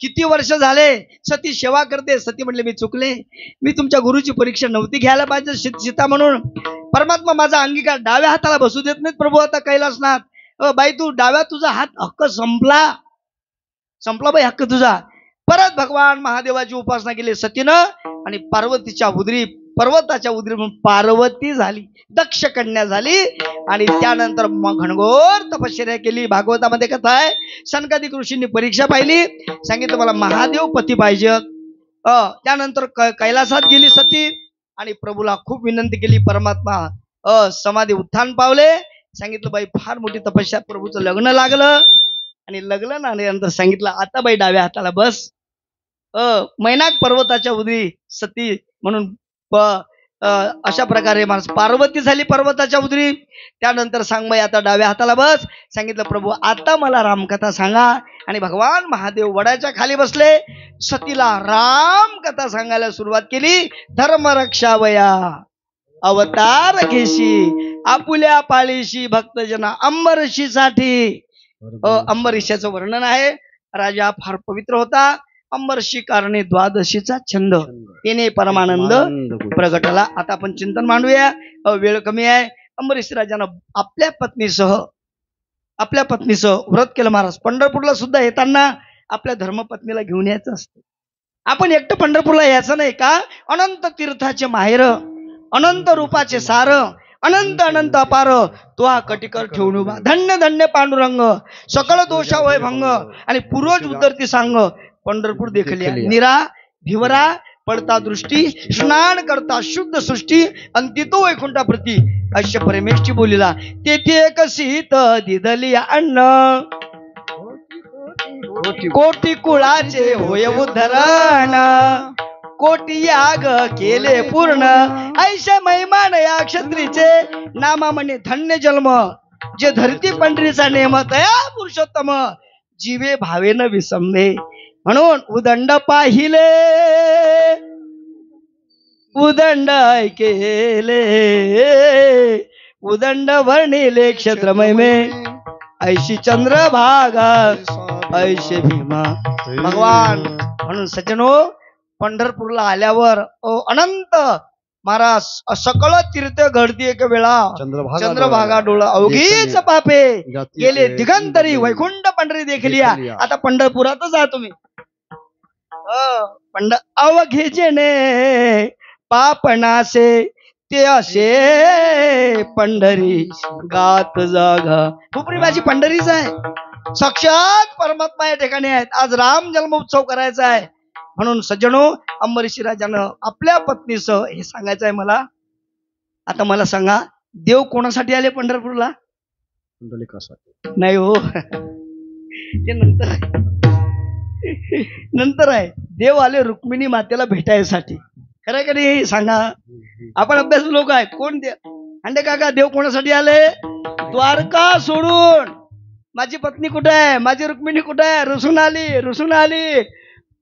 किती वर्ष झाले सती सेवा करते. सती म्हणले, मी चुकले, मी तुमच्या गुरुची परीक्षा नव्हती घ्यायला पाहिजे सीता म्हणून. परमात्मा माझा अंगीकार डाव्या हाताला बसू देत नाहीत प्रभू आता कैलासनाथ. बाई तू डाव्या, तुझा हात हक्क संपला बाई, हक्क तुझा. परत भगवान महादेवाची उपासना केली सतीनं, आणि पार्वतीच्या उदरी, पर्वताच्या उदरी म्हणून पार्वती झाली, दक्ष कन्या झाली. आणि त्यानंतर मग घनघोर तपश्चर्या केली. भागवतामध्ये कथा आहे, सनकादिक ऋषींनी परीक्षा पाहिली, सांगितलं मला महादेव पती पाहिजे. त्यानंतर कैलासात गेली सती, आणि प्रभूला खूप विनंती केली. परमात्मा समाधी उत्थान पावले. सांगितलं बाई फार मोठी तपस्या. प्रभूचं लग्न लागलं, आणि लग्न झाल्यानंतर सांगितलं, आता बाई डाव्या हाताला बस. मैनाक पर्वताच्या उदरी सती म्हणून अशा प्रकारे माणूस पार्वती झाली पर्वताच्या उदरी. त्यानंतर सांग बाई आता डाव्या हाताला बस. सांगितलं, प्रभू आता मला रामकथा सांगा. आणि भगवान महादेव वडाच्या खाली बसले. सतीला रामकथा सांगायला सुरुवात केली. धर्मरक्षावया अवतार घेशी, आपुल्या पाळीशी भक्तजना अंबरीशीसाठी. अंबरीशाचं वर्णन आहे. राजा फार पवित्र होता. अंबरशी कारणे द्वादशीचा छंद येणे परमानंद प्रगटला. आता आपण चिंतन मांडूया, वेळ कमी आहे. अंबरीश राजानं आपल्या पत्नीसह व्रत केलं. महाराज पंढरपूरला सुद्धा येताना आपल्या धर्मपत्नीला घेऊन यायचं असतं. आपण एकटं पंढरपूरला यायचं नाही का? अनंत तीर्थाचे माहेर, अनंत रूपाचे सार, अनंत अनंत अपार, तो हा कटिकर ठेवून उभा. धन्य धन्य पांडुरंग, सकळ दोषा वय भंग, आणि पूर्वज उतरती सांग. पंढरपूर देखलिया निरा भिवरा पडता दृष्टी, स्नान करता शुद्ध सृष्टी, अंतितो वैकुंठा प्रती. अश्य परमेष्ठी बोलिला, तेथे एक सीत दिदली अन्न, कोटी कुळाचे होय उद्धरण, कोटी याग केले पूर्ण, ऐशा महिमान या क्षत्रीचे, नामा म्हणे धन्य जन्म, जे धरती पंढरीचा नेम, तया पुरुषोत्तम, जीवे भावेन विसंबे. म्हणून उदंड पाहिले, उदंड ऐकेले, उदंड वर्णिले क्षेत्र महिमे, ऐशी चंद्रभागा ऐशे भीमा. भगवान म्हणून सज्जनो, पंढरपूरला आल्यावर अनंत महाराज सकळ तीर्थ घडती एक वेळा, चंद्रभागा डोळा अवघीच पापे गेले दिगंतरी, वैकुंठ पंढरी देखलिया. आता पंढरपुरातच जा तुम्ही. अवघेजेने पापनासे, ते असे पंढरी गात जागा. खूप माझी पंढरीच आहे. साक्षात परमात्मा या ठिकाणी आहेत. आज राम जन्मोत्सव करायचा आहे. म्हणून सज्जनो, अंबरीशी राजानं आपल्या पत्नीसह हे सांगायचं आहे मला. आता मला सांगा, देव कोणासाठी आले पंढरपूरला? नाही हो, ते नंतर आहे. देव आले रुक्मिणी मातेला भेटायसाठी. खरं का नाही सांगा? आपण अभ्यास लोक आहे. कोण अंडे काका, देव कोणासाठी आले? द्वारका सोडून माझी पत्नी कुठे आहे, माझी रुक्मिणी कुठे आहे, रुसून आली.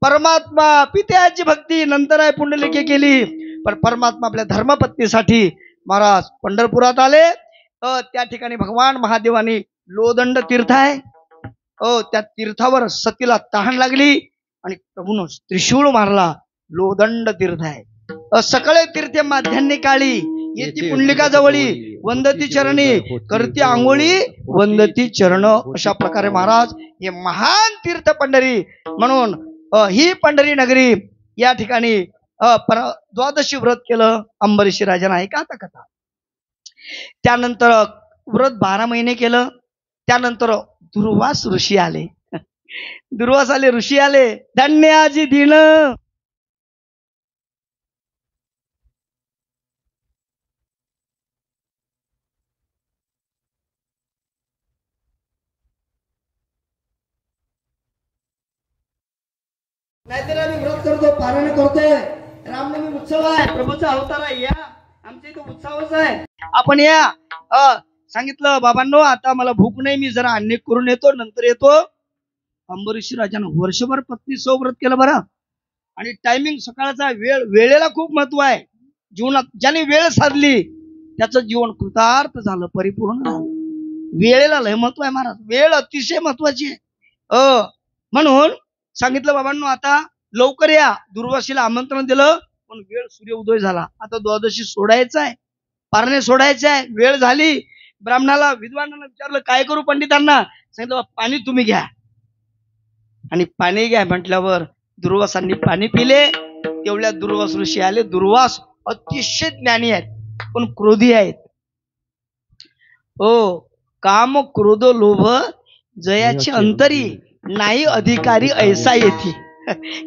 परमात्मा पित्याची भक्ती नंतर आहे पुंडलिके केली, पण परमात्मा आपल्या धर्मपत्नीसाठी महाराज पंढरपुरात आले. त्या ठिकाणी भगवान महादेवानी लोदंड तीर्थ आहे. त्या तीर्थावर सतीला तहान लागली आणि प्रभून त्रिशूळ मारला. लोदंड तीर्थ आहे. सकळे तीर्थ माध्यान्नी काळी, येती पुंडलिका जवळी, वंदती चरणी, करती आंघोळी, वंदती चरण. अशा प्रकारे महाराज हे महान तीर्थ पंढरी. म्हणून ही पंढरी नगरी या ठिकाणी द्वादशी व्रत केलं अंबरीशी राजानं. ऐका आता कथा. त्यानंतर व्रत 12 महिने केलं. त्यानंतर दुर्वास ऋषी आले. ऋषी आले. धन्य आजी दिन, नाहीतर आम्ही व्रत करतो, पारायण करतोय. रामनवमी उत्सव आहे, प्रभूचा अवतार आहे. या आमच्या इथे उत्सवच आहे. आपण या. सांगितलं बाबांनो, आता मला भूक नाही, मी जरा अन्य करून येतो, नंतर येतो. अंबरीशी राजानं वर्षभर पत्नी व्रत केलं बरं. आणि टायमिंग सकाळचा, वेळेला खूप महत्व आहे जीवनात. ज्याने वेळ साधली त्याचं जीवन कृतार्थ झालं, परिपूर्ण झालं. वेळेला लय महत्व आहे महाराज. वेळ अतिशय महत्वाची आहे. म्हणून सांगितलं बाबांनो, आता लवकर या. दुर्वाशीला आमंत्रण दिलं, पण वेळ सूर्य उदय झाला. आता द्वादशी सोडायचं आहे, पारणे सोडायचे आहे. वेळ झाली. ब्राह्मणाला, विद्वानाला विचारलं काय करू पंडितांना? सांगितलं पाणी तुम्ही घ्या. आणि पाणी घ्या म्हटल्यावर दुर्वासांनी पाणी पिले. तेवढ्या दुर्वास ऋषी आले. दुर्वास अतिशय ज्ञानी आहेत, पण क्रोधी आहेत. काम क्रोध लोभ जयाची अंतरी, नाही अधिकारी ऐसा येथे.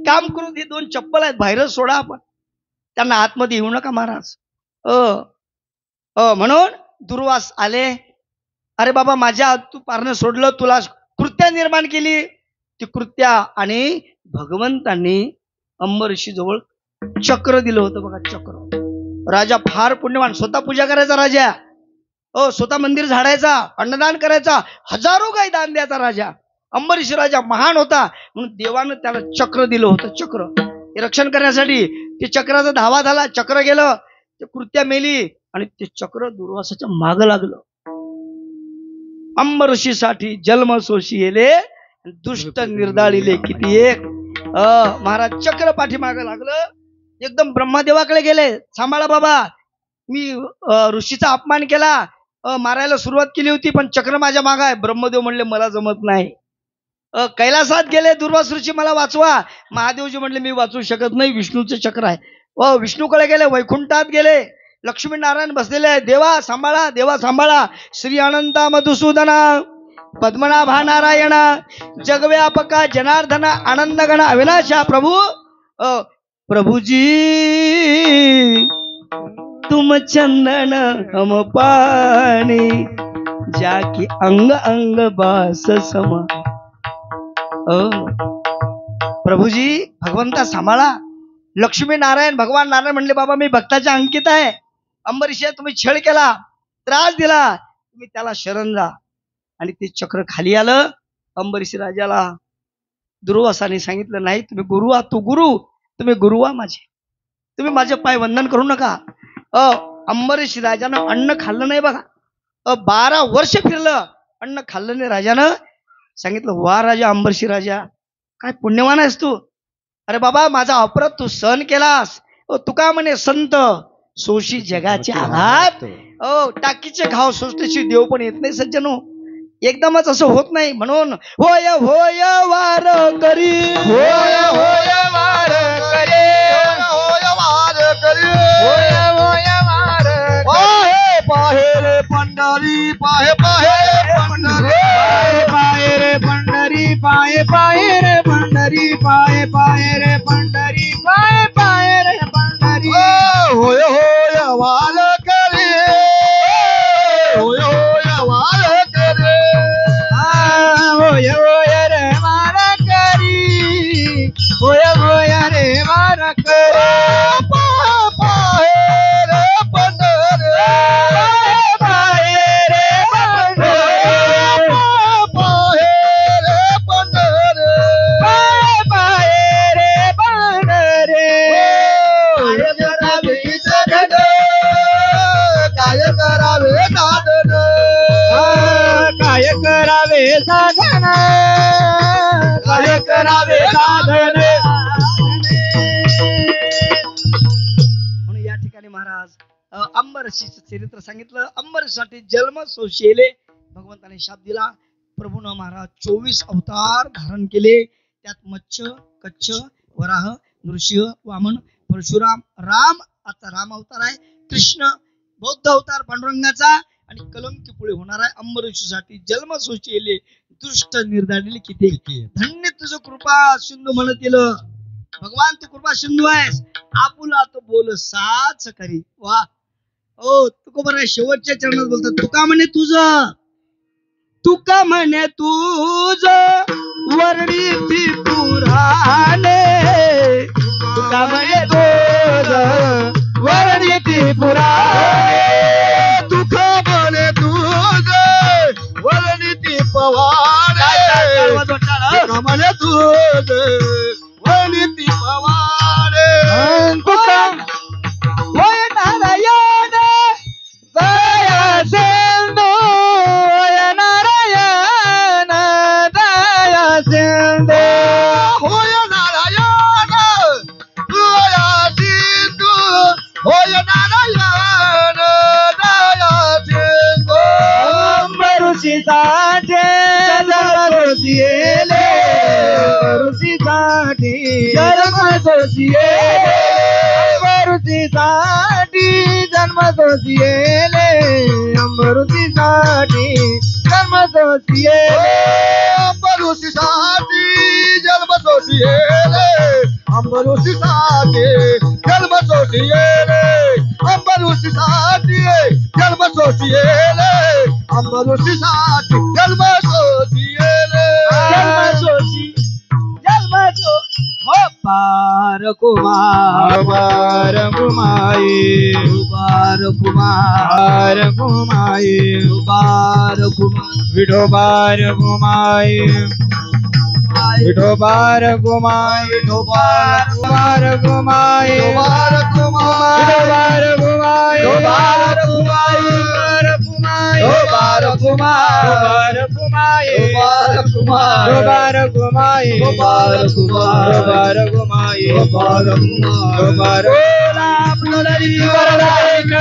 काम क्रोध हे 2 चप्पल आहेत, बाहेरच सोडा आपण. त्यांना आतमध्ये येऊ नका महाराज. म्हणून दुर्वास आले. अरे बाबा, माझ्या तू पारणं सोडलं, तुला कृत्या निर्माण केली. ती कृत्या, आणि भगवंतांनी अंबरीशी जवळ चक्र दिलं होतं बघा. चक्र. राजा फार पुण्यवान, स्वतः पूजा करायचा राजा. स्वतः मंदिर झाडायचा, अन्नदान करायचा, हजारो गाय दान द्यायचा राजा. अंबरीशी राजा महान होता, म्हणून देवानं त्याला चक्र दिलं होतं. चक्र हे रक्षण करण्यासाठी. ते चक्राचा धावा झाला, चक्र गेलं, ते कृत्या मेली, आणि ते चक्र दुर्वासाच्या माग लागलं. अंबरीशीसाठी जन्म सोशी येले, दुष्ट निर्दाळिले किती एक. महाराज चक्र पाठीमागे लागलं, एकदम ब्रह्मदेवाकडे गेले. सांभाळा बाबा, मी ऋषीचा अपमान केला, मारायला सुरुवात केली होती, पण चक्र माझ्या मागे आहे. ब्रह्मदेव म्हणले मला जमत नाही. कैलासात गेले, दुर्वासरूची मला वाचवा. महादेवजी म्हणले मी वाचू शकत नाही, विष्णूचं चक्र आहे. विष्णूकडे गेले, वैकुंठात गेले. लक्ष्मी नारायण बसलेले आहे. देवा सांभाळा, देवा सांभाळा. श्री अनंता मधुसूदना पद्मनाभा नारायण जगव्यापका जनार्दना आनंदगण अविनाशा प्रभू. प्रभुजी तुम चंदन हम पाणी, जाकी अंग अंग बास समा. प्रभुजी भगवंता सांभाळा. लक्ष्मी नारायण भगवान नारायण म्हणले बाबा मी भक्ताच्या अंकित आहे. अंबरीश तुम्ही छळ केला, त्रास दिला, तुम्ही त्याला शरण जा. आणि ते चक्र खाली आलं. अंबरीश राजाला दुर्वासाने सांगितलं नाही तुम्ही गुरु आहात, तू गुरु, तुम्ही गुरु आहात माझे, तुम्ही माझे पाय वंदन करू नका. अंबरीश राजानं अन्न खाल्लं नाही बघा. 12 वर्ष फिरलं, अन्न खाल्लं नाही. राजानं सांगितलं वा राजा, अंबरीश राजा काय पुण्यवान आहेस तू. अरे बाबा माझा अपराध तू सहन केलास. तुका म्हणे संत सोशी जगाचे आघात. टाकीचे घाव सोसतेची देव पण येत नाही सज्जनो, एकदमच असं होत नाही. म्हणून होय होय वार करी, होय होय वार करे, होय वार करे, होय होय वार पाहे पाहे रे पंढरी, पाहे पाहे रे पंढरी, पाहे रे पंढरी, पाहे पाहे रे पंढरी, पाहे पाहे रे पंढरी, पाहे पाहे रे पंढरी. होय होय वार करे, होय होय वार करे, होय होय रे वार करी, होय होय रे वार करे. पाहे रे पंढरी, पाहे रे पंढरी, पाहे रे पंढरी, पाहे रे पंढरी. काय करावे साधन, काय करावे साधन, काय करावे साधन. म्हणून या ठिकाणी महाराज अंबरीशीचं चरित्र सांगितलं. अंबरीसाठी जन्म सोशिले भगवंताने शाप दिला. प्रभूनं महाराज 24 अवतार धारण केले. त्यात मत्स्य, कच्छ, वराह, नृसिंह, वामन, परशुराम, राम आता राम अवतार आहे, कृष्ण बौद्ध अवतार पांडुरंगाचा, आणि कलंकी पुढे होणार आहे. अंबरीशीसाठी जन्म सोशिले दुष्ट निर्धारले किती. धन्य तुझं कृपा सिंधू म्हणत येलं. भगवान तू कृपा सिंधू आहेस, आपुला तो बोल साच करी. वा तुका बरं शेवटच्या चरणात बोलतात. तुका म्हणे तुझं, तुका म्हणे तुझ वर्णिती पुराणे, तुका म्हणे तुझ वर्णिती पुराणे, तुका म्हणे तुझ वर्णिती पवाडे, तुका म्हणे तुझ वर्णिती पवाडे. तुका होय नारायण दया सिंधू, होय नारायण दया सिंधू, होय नारायण दया सिंधू, होय नारायण दया सिंधू. अंबरीशीसाठी जन्म सोशिले, अंबरीशीसाठी जन्म सोशिले, अंबरीशीसाठी जन्म सोशिले, अंबरीशीसाठी जन्म सोशिले, अंबरीशीसाठी जन्म सोशिले, अंबरीशीसाठी जन्म सोशिले, अंबरीशीसाठी जन्म सोशिले, अंबरीशीसाठी जन्म सोशिले, जन्म सोशी जन्म सो. हो पार कुमार, पार कुमाई, पार कुमार, कुमाई, पार कुमार, विठोबार कुमाई, विठोबार कुमाई, विठोबार कुमार कुमाई, विठोबार कुमाई, विठोबार कुमाई, विठोबार कुमाई, विठोबार कुमाई, विठोबार कुमार, विठोबार कुमार. घुमाए गोपाल कुमार गोपाल घुमाए गोपाल कुमार गोपाल घुमाए गोपाल कुमार गोपाल बोला पुनरी वरदायक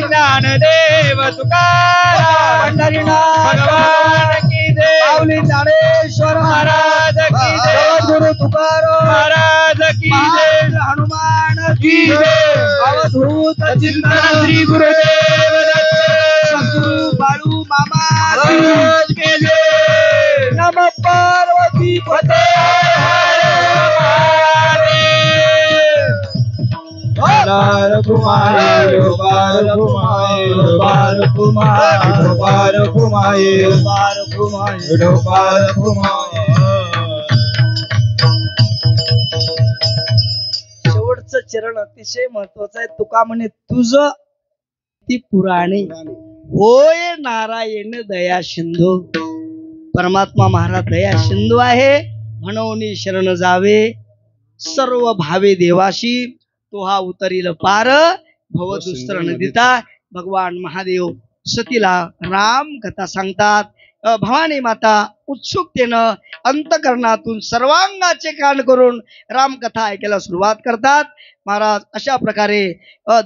ज्ञानदेव तुकाराम पंढरीनाथ भगवान की जय माऊली ज्ञानेश्वर महाराज की जय गुरु तुकाराम महाराज की जय हनुमान की जय अवधूत चिंतन श्री गुरुदेव दत्त सद्गुरु बाळू मामा महाराज की जय नम पार्वती पते गोपाल घुमाए गोपाल घुमाए गोपाल घुमाए गोपाल घुमाए गोपाल घुमाए गोपाल घुमाए शेवटचं चरण अतिशय महत्वाचं आहे. तुका म्हणे तुझ ती पुराणे होय नारायण दया सिंधू. परमात्मा महाराज दया सिंधू आहे म्हणून शरण जावे सर्व भावे देवाशी तो हा उतरील पार भवदुस्तर नदीता. भगवान महादेव सतीला राम कथा सांगतात. भवानी माता उत्सुकतेनं अंतकरणातून सर्वांगाचे कान करून रामकथा ऐकायला सुरुवात करतात. महाराज अशा प्रकारे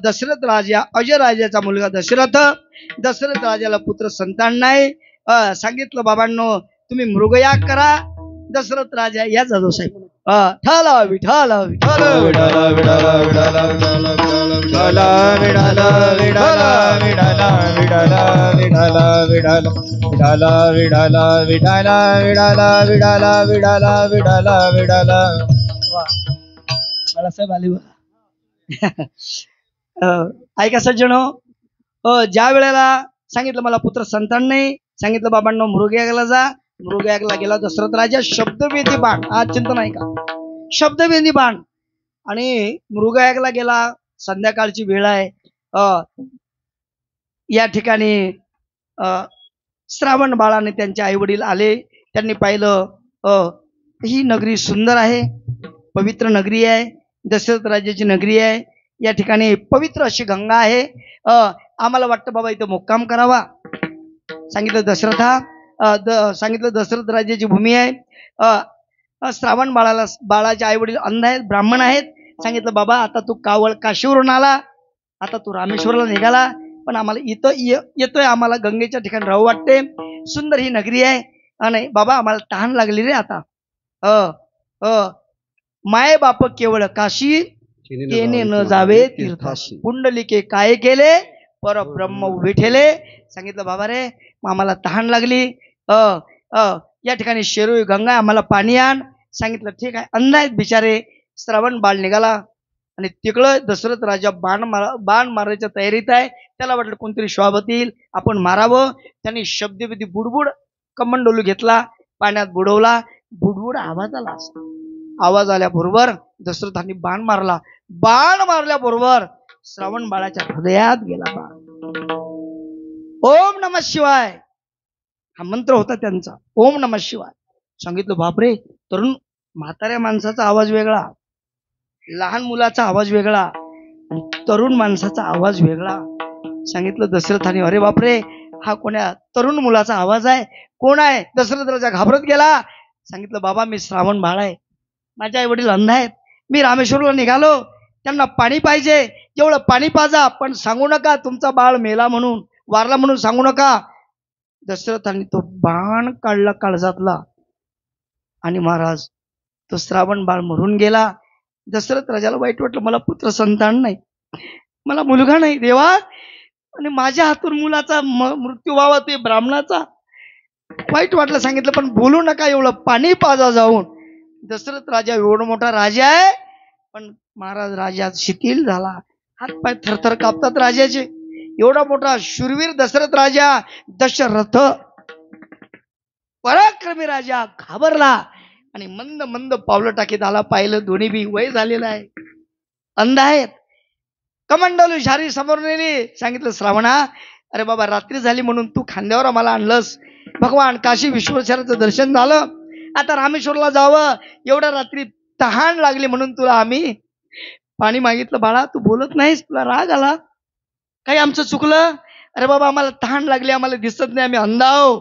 दशरथ राजा अजय राजाचा मुलगा दशरथ राजाला पुत्र संतान नाही. सांगितलं बाबांनो तुम्ही मृगयाग करा. दशरथ राजा या जाधव साहेब ठाला विठाला विठाला विडाला विडाला विडाला विडाला विडाला विडाला विडाला विडाला विडाला विडाला विडाला विडाला विडाला विडाला विडाला विडाला विडाला विडाला बाळासाहेब आले बघा. ऐका सज्जन ज्या वेळेला सांगितलं मला पुत्र संतान नाही, सांगितलं बाबांनो मृगयागला जा. मृगयागला गेला दशरथ राजा. शब्दवेदी बाण, आज चिंता नाही का, शब्दवेदी बाण. आणि मृगयागला गेला. संध्याकाळची वेळ आहे. या ठिकाणी श्रावण बाळाने त्यांचे आई वडील आले. त्यांनी पाहिलं ही नगरी सुंदर आहे, पवित्र नगरी आहे, दशरथ राजाची नगरी आहे. या ठिकाणी पवित्र अशी गंगा आहे. आम्हाला वाटतं बाबा इथं मुक्काम करावा. सांगितलं दशरथ राजाची भूमी आहे. श्रावण बाळाचे आई वडील अंध आहेत, ब्राह्मण आहेत. सांगितलं बाबा आता तू काशीवरून आला, आता तू रामेश्वरला निघाला, पण आम्हाला इथं येतोय, आम्हाला गंगेच्या ठिकाणी राहू वाटते. सुंदर ही नगरी आहे. आणि बाबा आम्हाला तहान लागली रे आता. माय बाप केवळ काशी केने न जावे तीर्थाशी. पुंडलिके काय केले परब्रह्म उभे ठेले. सांगितलं बाबा रे आम्हाला तहान लागली. या ठिकाणी शेरू गंगा आम्हाला पाणी आण. सांगितलं ठीक आहे. अंध आहेत बिचारे. श्रावण बाळ निघाला आणि तिकडं दशरथ राजा बाण मारायच्या तयारीत आहे. त्याला वाटलं कोणतरी श्वाब येईल, आपण मारावं. त्यांनी शब्दविधी बुडबुड कमंडोलू घेतला, पाण्यात बुडवला. बुडबुड आवाज आला. आवाज आल्याबरोबर दशरथांनी बाण मारला. बाण मारल्याबरोबर श्रावण बाळाच्या हृदयात गेला बाण. ओम नमः शिवाय हा मंत्र होता त्यांचा. ओम नमः शिवाय. सांगितलं बापरे, तरुण म्हाताऱ्या माणसाचा आवाज वेगळा, लहान मुलाचा आवाज वेगळा, आणि तरुण माणसाचा आवाज वेगळा. सांगितलं दशरथाने अरे बापरे हा कोण्या तरुण मुलाचा आवाज आहे, कोण आहे? दशरथ राजा घाबरत गेला. सांगितलं बाबा मी श्रावण बाळ आहे, माझे आई वडील अंध आहेत, मी रामेश्वरला निघालो, त्यांना पाणी पाहिजे, जेवढं पाणी पाजा, पण सांगू नका तुमचा बाळ मेला म्हणून, वारला म्हणून सांगू नका. दशरथांनी तो बाण काढला काळजातला आणि महाराज तो श्रावण बाळ मरून गेला. दशरथ राजाला वाईट वाटलं, मला पुत्र संतान नाही, मला मुलगा नाही देवा, आणि माझ्या हातून मुलाचा मृत्यू व्हावा ते ब्राह्मणाचा. वाईट वाटलं. सांगितलं पण बोलू नका, एवढं पाणी पाजा जाऊन. दशरथ राजा एवढा मोठा राजा आहे, पण महाराज राजा शिथिल झाला, हातपाय थरथर कापतात राजाचे. एवढा मोठा शूरवीर दशरथ राजा, दशरथ पराक्रमी राजा घाबरला आणि मंद मंद पावलं टाकीत आला. पाहिलं दोन्ही बी वय झालेलं आहे, अंध आहेत. कमंडलू झारी समोर नेली. सांगितलं श्रावणा अरे बाबा रात्री झाली म्हणून तू खांद्यावर आम्हाला आणलंस. भगवान काशी विश्वेश्वराचं दर्शन झालं, आता रामेश्वरला जावं. एवढ्या रात्री तहान लागली म्हणून तुला आम्ही पाणी मागितलं. बाळा तू बोलत नाहीस, तुला राग आला, काही आमचं चुकलं? अरे बाबा आम्हाला तहान लागली, आम्हाला दिसत नाही, आम्ही अंध आहो.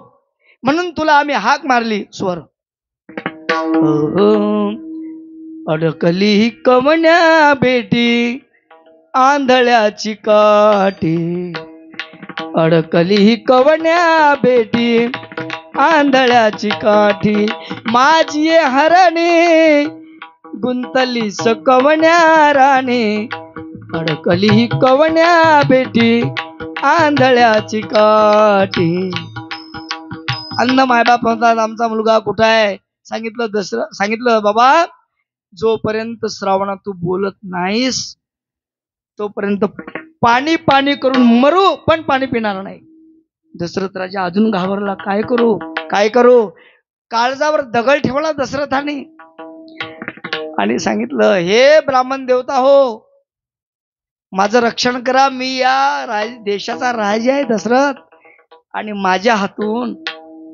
म्हणून तुला आम्ही हाक मारली स्वर. अडकली कवण्या बेटी आंधळ्याची काठी, अडकली कवण्या बेटी आंधळ्याची काठी, माझी हरणी गुंतली सकवण्या राणी, अडकली कवण्या बेटी आंधळ्याची काठी. अन्न मायबाप म्हणतात आमचा मुलगा कुठं आहे. सांगितलं बाबा जोपर्यंत श्रावणात तू बोलत नाहीस तोपर्यंत पाणी पाणी करून मरू पण पाणी पिणार नाही. दशरथ राजा अजून घाबरला. काय करू. काळजावर दगड ठेवला दशरथाने आणि सांगितलं हे ब्राह्मण देवता हो, माझं रक्षण करा. मी या देशाचा राजा आहे दशरथ आणि माझ्या हातून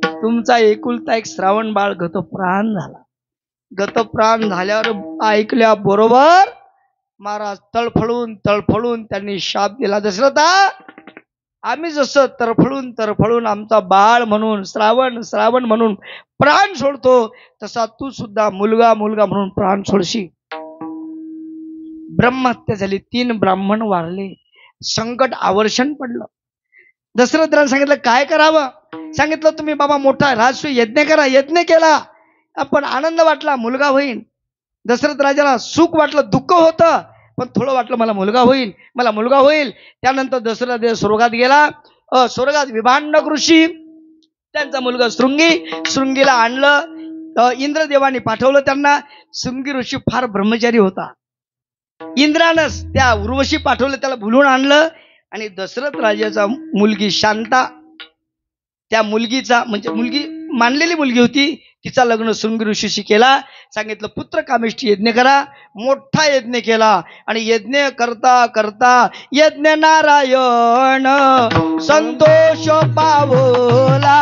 तुमचा एकुलता एक श्रावण बाळ गतप्राण झाला. गतप्राण झाल्यावर ऐकल्या बरोबर महाराज तळफळून त्यांनी शाप दिला. दशरथा आम्ही जसं तरफळून आमचा बाळ म्हणून श्रावण म्हणून प्राण सोडतो तसा तू सुद्धा मुलगा म्हणून प्राण सोडशी. ब्रह्महत्या झाली. 3 ब्राह्मण वारले. संकट आवर्षण पडलं. दशरथाने सांगितलं काय करावं. सांगितलं तुम्ही बाबा मोठा राजसूय यज्ञ करा. यज्ञ केला. आपण आनंद वाटला मुलगा होईल. दशरथ राजाला सुख वाटलं, दुःख होतं, पण थोडं वाटलं मला मुलगा होईल. त्यानंतर दशरथ स्वर्गात गेला. स्वर्गात विभांडक ऋषी त्यांचा मुलगा शृंगीला आणलं. इंद्रदेवाने पाठवलं त्यांना. शृंगी ऋषी फार ब्रह्मचारी होता. इंद्रानंच त्या उर्वशी पाठवलं, त्याला बोलून आणलं आणि दशरथ राजाचा मुलगी शांता, त्या मुलगीचा म्हणजे मुलगी मानलेली मुलगी होती, तिचा लग्न शृंगी ऋषीशी केला. सांगितलं पुत्र कामेष्ठी यज्ञ करा. मोठा यज्ञ केला आणि यज्ञ करता यज्ञ नारायण संतोष पावला.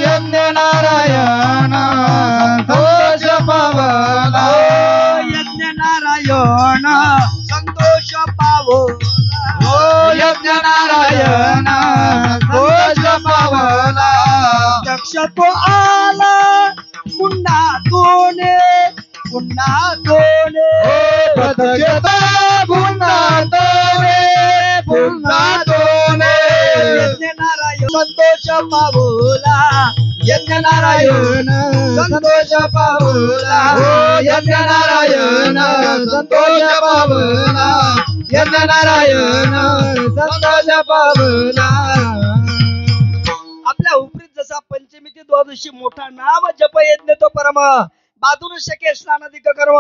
यज्ञ नारायण संतोष पावला. यज्ञ नारायण संतोष पावला. यज्ञ नारायण संतोष पावला. दक्ष तो आला पुन्हा दोने प्रत्यक्षता पुन्हा दोने. यज्ञ नारायण संतोष पावला. यज्ञ नारायण संतोष पावला. यज्ञ नारायण संतोष पावला. यज्ञ नारायण संतोष पावला. आपल्या उपरीत जसा पंचमी ते द्वादशी मोठा नाम जप यज्ञ तो परम, बाधून शके स्नानाधिक कर्म,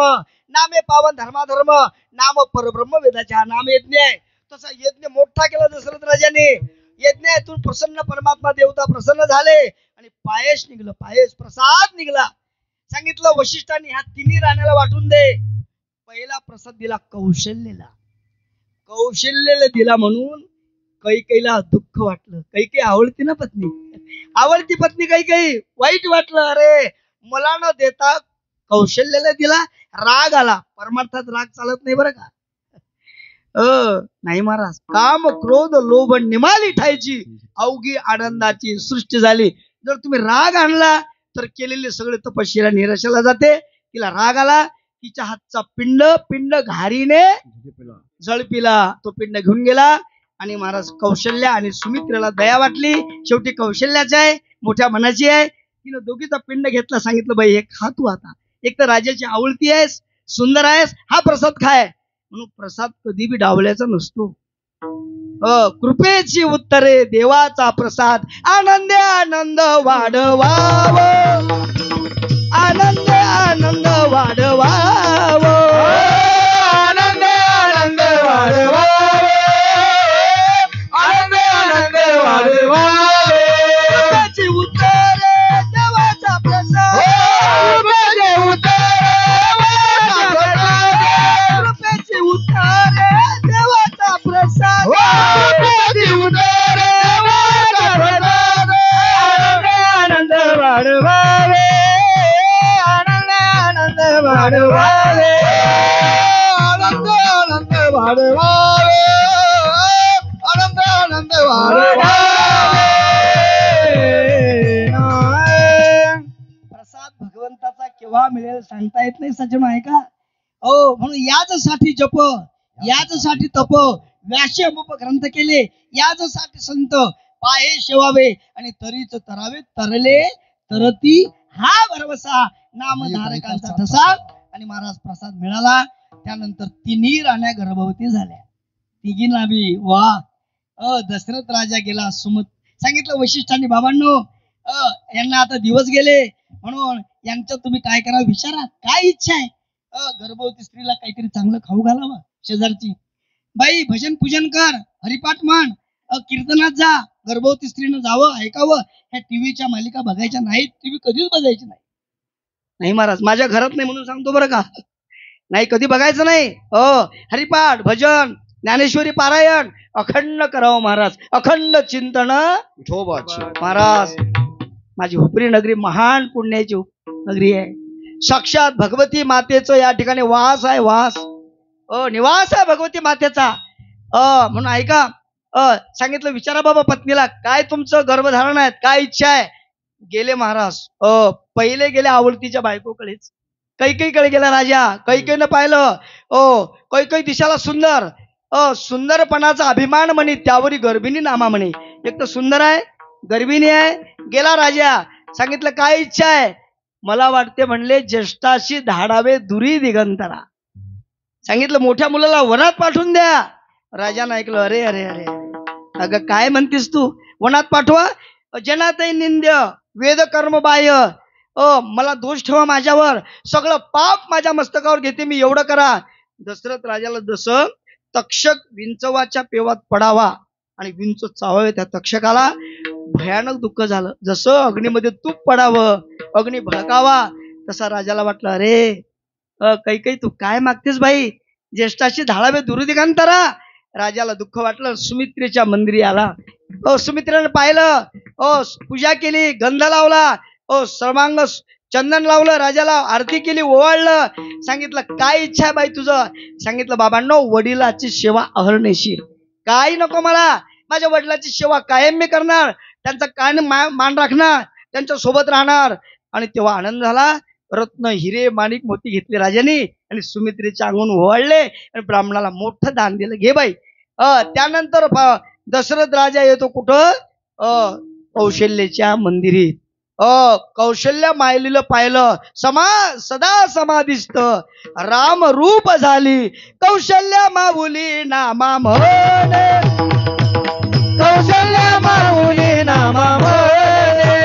नामे पावन धर्माधर्म, नाम परब्रह्म वेदाचा नाम यज्ञ आहे. तसा यज्ञ मोठा केला दशरथ राजाने. यज्ञातून प्रसन्न परमात्मा देवता प्रसन्न झाले आणि पायस निघलं. प्रसाद निघला. सांगितलं वशिष्ठांनी ह्या 3 राण्याला वाटून दे. पहिला प्रसाद दिला कौशल्याला दिला म्हणून कैकेयीला दुःख वाटलं. कैकेयी आवडती ना पत्नी, आवडती पत्नी कैकेयी. वाईट वाटलं, अरे मला न देता कौशल्याला दिला. राग आला. परमार्थात राग चालत नाही बरं का. नाही महाराज. काम क्रोध लोभ निमाली ठायची अवघी आनंदाची सृष्टी झाली. जर तुम्ही राग आणला तर केलेले सगळे तपश्चर्या निराशाला जाते. तिला राग आला. तिच्या हातचा पिंड घारीने जळपिला. तो पिंड घेऊन गेला आणि महाराज कौशल्या आणि सुमित्रेला दया वाटली. शेवटी कौशल्याची आहे, मोठ्या मनाची आहे. तिनं दोघीचा पिंड घेतला. सांगितलं बाई हे खा तू आता. एक तर राजाची आवडती आहेस, सुंदर आहेस, हा प्रसाद खाय. म्हणून प्रसाद कधी बी डावल्याचा नसतो. कृपेची उत्तरे देवाचा प्रसाद. आनंद वाढवाव, आनंद वाढवाव, आनंद वाढवा. कृपेची उत्तरे देवाचा प्रसाद. कृपेची उत्तरे देवाचा प्रसाद. आनंद वाढवावे. भगवंताचा केव्हा मिळेल सांगता येत नाही सज्जन आहे का. हो म्हणून याचसाठी जप, याचसाठी तप, व्यासे अमुप ग्रंथ केले, याचसाठी संत पाहे शेवावे आणि तरीच तरावे, तरले तरती हा भरवसा नामधारकांचा ठसा. आणि महाराज प्रसाद मिळाला. त्यानंतर तिन्ही राण्या गर्भवती झाल्या, तिघी नावी. वा दशरथ राजा गेला. सांगितलं वशिष्ठांनी, बाबांनो यांना आता दिवस गेले म्हणून यांचं तुम्ही काय करा विचारा, काय इच्छा आहे. गर्भवती स्त्रीला काहीतरी चांगलं खाऊ घालावं. शेजारची बाई भजन पूजन कर, हरिपाठ म्हण, कीर्तनात जा. गर्भवती स्त्रीनं जावं, ऐकावं. ह्या टीव्हीच्या मालिका बघायच्या नाहीत, टीव्ही कधीच बघायची नाही. नाही महाराज, माझ्या घरात नाही म्हणून सांगतो बरं का. नाही, कधी बघायचं नाही. हरिपाठ भजन ज्ञानेश्वरी पारायण अखंड करावं महाराज, अखंड चिंतन. महाराज माझी हुपरी नगरी महान पुण्याची नगरी आहे. साक्षात भगवती मातेचं या ठिकाणी वास आहे, वास निवास आहे भगवती मातेचा. म्हणून ऐका, सांगितलं विचारा बाबा पत्नीला, काय तुमचं गर्भधारण आहे, काय इच्छा आहे. गेले महाराज, पहिले गेले आवडतीच्या बायकोकडेच. कैकेयीकडे गेला राजा. कैकेयीनं पाहिलं, कैकेयी दिशाला सुंदर, सुंदरपणाचा अभिमान म्हणे, त्यावरी गर्भिणी नामा म्हणे. एक तर सुंदर आहे, गर्भिणी आहे. गेला राजा, सांगितलं काय इच्छा आहे. मला वाटते म्हणले ज्येष्ठाशी धाडावे दुरी दिगंतरा. सांगितलं मोठ्या मुलाला वनात पाठवून द्या. राजानं ऐकलं, अरे अरे अरे अगं काय म्हणतीस तू, वनात पाठवा. जनातही निंद्य वेद कर्म बाह्य, मला दोष ठेवा माझ्यावर, सगळं पाप माझ्या मस्तकावर घेते मी, एवढं करा. दशरथ राजाला जसं तक्षक विंचवाच्या पेवात पडावा आणि विंच चावावे त्या तक्षकाला, भयानक दुःख झालं. जसं अग्नीमध्ये तूप पडावं, अग्नी भडकावा, तसा राजाला वाटलं, अरे कैकेयी तू काय मागतेस बाई, ज्येष्ठाशी धाडावे दुर्दिगांतरा. राजाला दुःख वाटलं. सुमित्रेच्या मंदिरी आला. सुमित्रेनं पाहिलं, पूजा केली, गंध लावला, सर्वांग चंदन लावलं, राजाला आरती केली, ओवाळलं. सांगितलं काय इच्छा आहे बाई तुझं. सांगितलं बाबांनो, वडिलाची सेवा अहर्निशी, काही नको मला, माझ्या वडिलाची सेवा कायम मी करणार, त्यांचा काय मान राखणार, त्यांच्या सोबत राहणार. आणि तेव्हा आनंद झाला. रत्न हिरे माणिक मोती घेतले राजाने आणि सुमित्रेच्या अंगून ओवाळले आणि ब्राह्मणाला मोठं दान दिलं. घे बाई. त्यानंतर दशरथ राजा येतो कुठं, कौशल्याच्या मंदिरीत. कौशल्या मायलीला पाहिलं, सदा समाधिस्थ राम रूप झाली. कौशल्या माऊली नामा म्हणे, कौशल्या माऊली नामा म्हणे,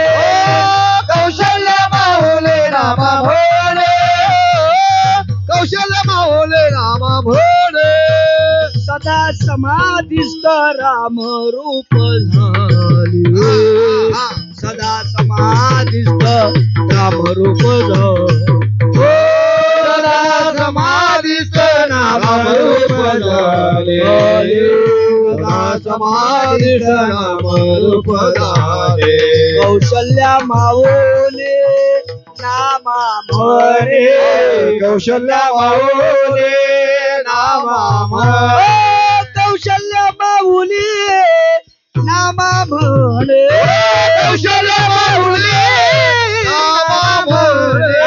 कौशल्य माऊले नामा भोले, कौशल्य माऊले नामा भोले. सदा समाधिस्थ राम रूप झाली, सदा समाधिस्थ राम रूप झाली, सदा समाधिस्थ नाम रूप झाले, सदा समाधिस्थ नाम रूप झाले. कौशल्या माऊले नामा म्हणे, कौशल्य माऊले नामा म्हणे, कौशल्या माऊली नामा म्हणे, कौशल्य माऊले नामा म्हणे.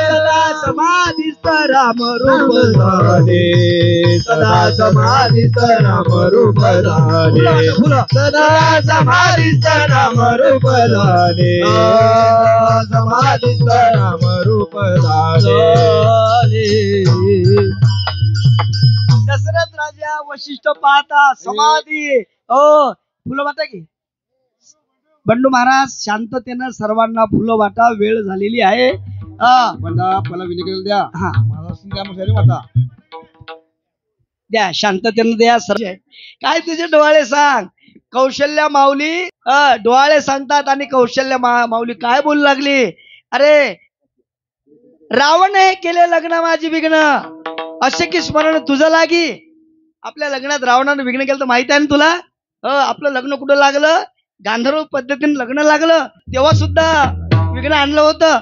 सदा समाधिस्थ राम रूप झाले, सदा समाधिस्थ नाम रूप झाले, सदा समाधिस्थ नाम रूप झाले, समाधिस्थ नाम रूप झाले. दशरथ राजा वशिष्ठ पाहता समाधी. फुलं वाटा की बंडू महाराज शांततेनं सर्वांना फुलं वाटा, वेळ झालेली आहे. मला विनिकर द्या. हा माझा द्या, शांततेनं द्या. काय तुझे डोळे सांग. कौशल्या माऊली डोळे सांगतात आणि कौशल्या माऊली काय बोलू लागली. अरे रावण हे केले लग्न माझी विघ्न, असे की स्मरण तुझं लागी. आपल्या लग्नात रावणानं विघ्न केलं तर माहित आहे ना तुला. आपलं लग्न कुठं लागलं, गांधर्व पद्धतीने लग्न लागलं, तेव्हा सुद्धा विघ्न आणलं होतं.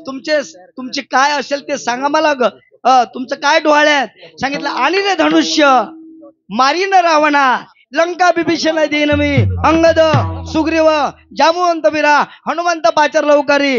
तुमचे काय असेल ते सांगा मला ग. तुमचं काय डोळे आहेत. सांगितलं आणि रे धनुष्य मारीन रावणा, लंका बिभीषण देईन मी, अंगद सुग्रीव जामुवंत वीरा, हनुमंत पाचर लवकारी.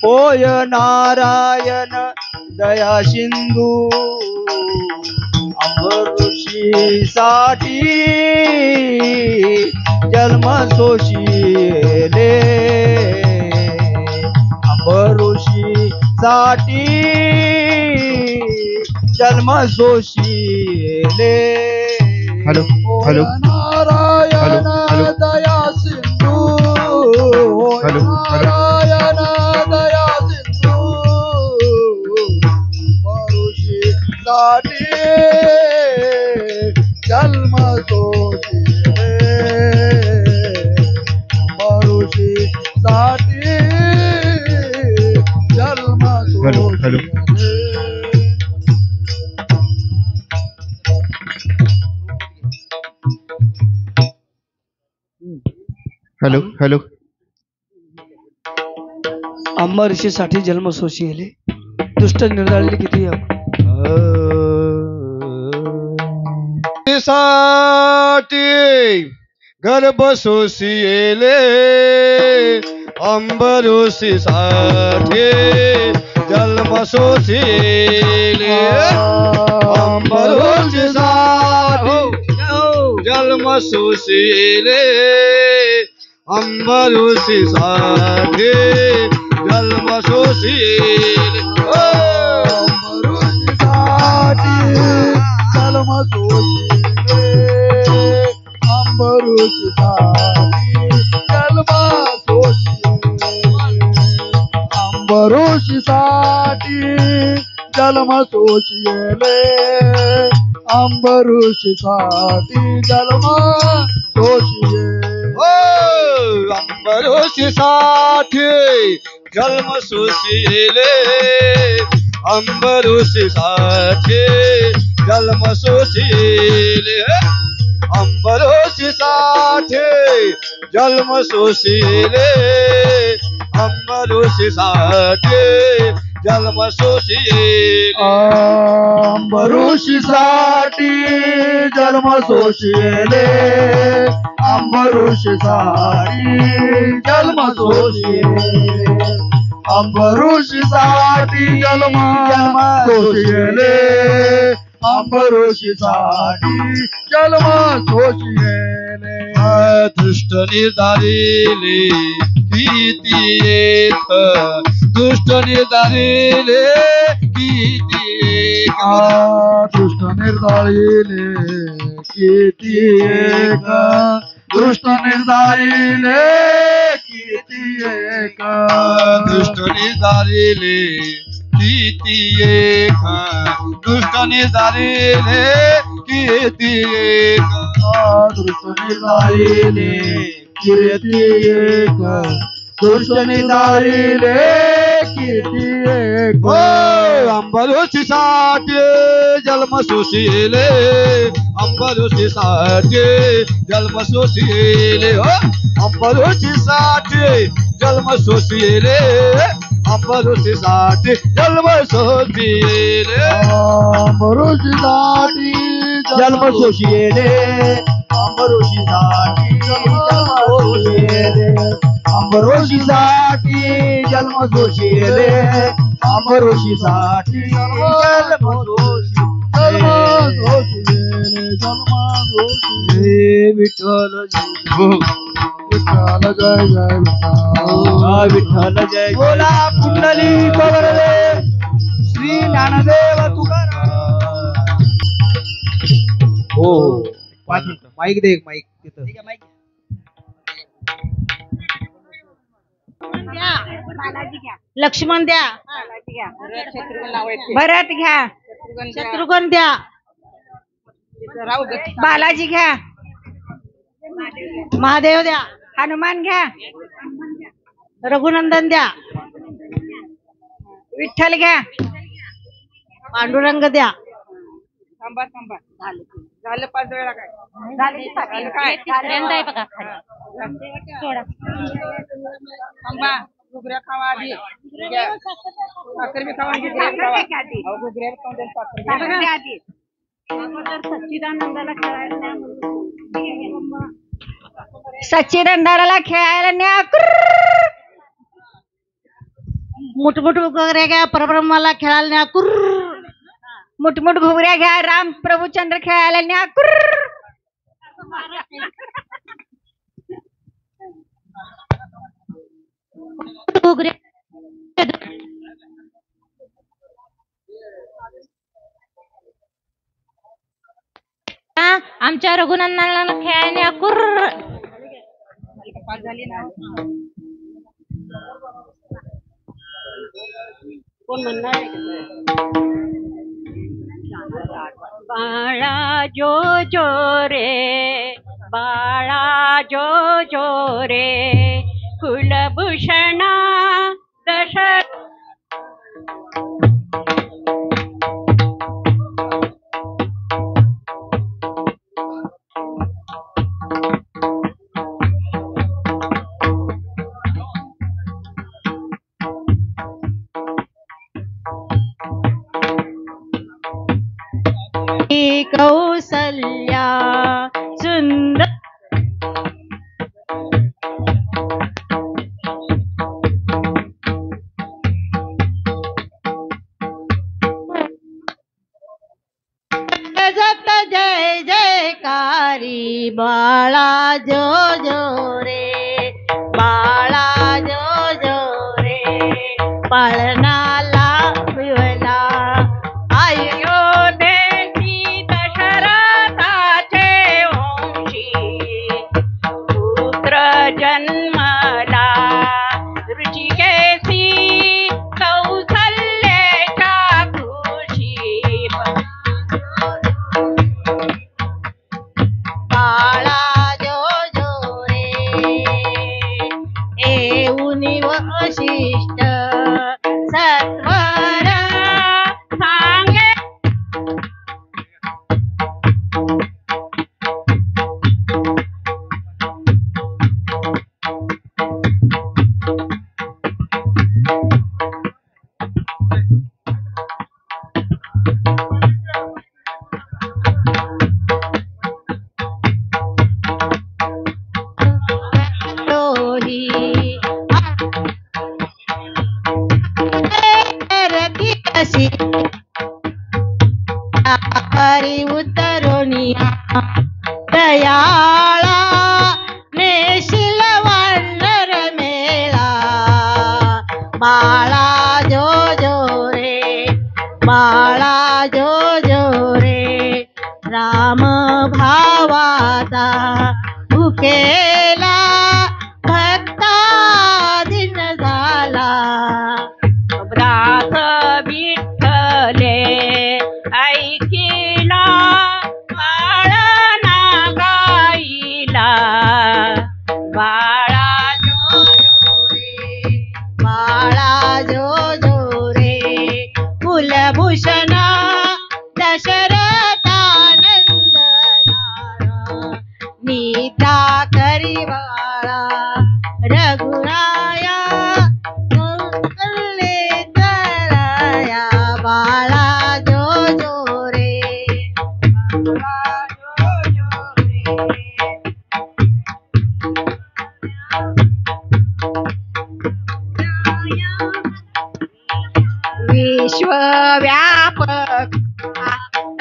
होय नारायण दया सिंधू अंबऋषी साठी जन्म सोशिले अंबऋषी साठी जन्म सोशिले. हॅलो हॅलो नारायण दया सिंधू हॅलो, हॅलो. नारायण दया सिंधू परुषी साठी जन्म सोशिले परुषी साठी जन्म हॅलो, हॅलो. सोशिले. हॅलो हॅलो अंबा ऋषीसाठी जन्म सोशिले दुष्ट निर्धारले किती साठी गर्भ सोशिले अंबऋषी साठी जन्म सोशिले अंबऋषी साठी जन्म सोशिले अंबऋषी साठी जन्म सोशिले. अंबऋषीसाठी जन्म सोशिले अंबऋषीसाठी जन्म सोशिले अंबऋषीसाठी जन्म सोशिले अंबऋषीसाठी जन्म सोशिले अंबऋषीसाठी जन्म सोशिले अंबऋषीसाठी जन्म सोशिले अंबऋषीसाठी जन्म सोशिले अंबऋषीसाठी जन्म सोशिले अंबऋषीसाठी जन्म सोशिले अंबऋषीसाठी जन्म सोशिले दुष्ट निर्धारिले किती एक दुष्ट निर्धारिले किती एक दृष्ट निर्धारिले किती एक दृष्ट निर्धारिले किती एक दुष्ट निर्धारिले किती एक दुष्ट निर्धारिले किती एक दृष्ट निर्धारिले किती एक दृष्ट निर्धारिले किती एक अंबऋषीसाठी जन्म सोशिले अंबऋषीसाठी जन्म सोशिले अंबऋषीसाठी जन्म सोशिले अंबऋषीसाठी जन्म सोशिले अंबऋषीसाठी जन्म सोशिले अंबऋषीसाठी अंबऋषीसाठी जन्म सोशिले अंबऋषीसाठी जन्म सोशिले विठ्ठल विठ्ठल जय जय विठ्ठल जय बोला कुंडली पवरले श्री ज्ञानदेव तुकाराम. हो माईक दे माईक तिथं लक्ष्मण द्या भरत घ्या शत्रुघ्न द्या बालाजी घ्या महादेव द्या हनुमान घ्या रघुनंदन द्या विठ्ठल घ्या पांडुरंग द्या. थांबा थांबा झालं 5 वेळा काय थांबा घुगऱ्या खावा आधी साखर बी खावा घुगऱ्या खावा घुगऱ्या खाऊन साखर आधी सच्चिदानंदाला खेळायला न्या मुठमुठ घुगऱ्या घ्या परब्रह्माला खेळायला न्या कुर्र. मुठमुठ घुगऱ्या घ्या राम प्रभुचंद्र खेळायला न्या कुर्र. घुगऱ्या आमच्या रघुनंदनाला खेळायला न्या कुर्र. कोण म्हणणार बाळा जो जो रे बाळा जो जो रे कुलभूषणा दश कौसल्या सुंदर जत जय जयकारी बाळा जो जो रे बाळा जो जो रे पाळणाला विवला अयोध्येची दशरथाचे वंशी पुत्र जन्मला ऋषिकेशी कौसल्याच्या कृषी बाळा जो जो रे येऊन वशिष्ठ सत्वर सांगे तोही रती कशी हरी उतरुणी दयाळा नेशिल वानर मेळा बाळा जो जो रे बाळा जो जो रे राम भावाचा भुकेला भक्ता दिन झाला ब्रात विठ्ठले ऐकिला बाळना गाईला बाळा जो जो रे बाळा जो जो रे कुलभूषण दशरथानंद नीता करी बाळा रघुराया कौसल्ये कराया बाळा जो जो रे बाळा जो जो रे विश्वव्यापक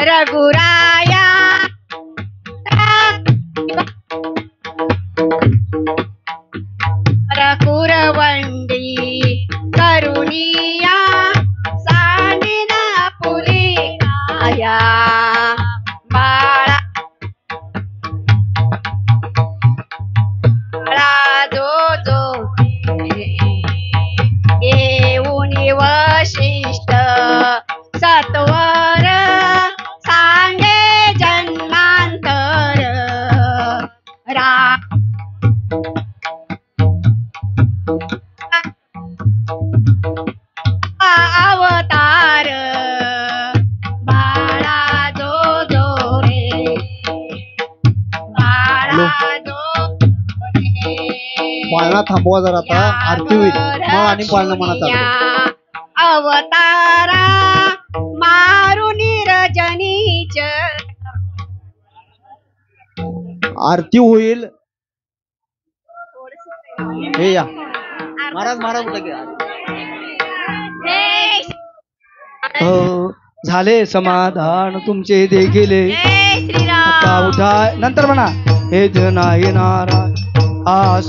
रघुराया कुरवंडी करुणिया सांडिना पुरी आया बाळा बाळा जो जो येऊन वशिष्ठ सत्वर सांगे जन्मांतर रा अवतार बाळा जो जो रे बाळा जो रे पाळणा थांबवा जरा आता आरती होईल मग आणि पाळणा म्हणा चालू अवतारा मारुनी रजनीच आरती होईल हे या महाराज महाराज कुठे गेला हो झाले समाधान तुमचे देखील जय श्रीराम आता उठा नंतर म्हणा हे नाही नाराज आस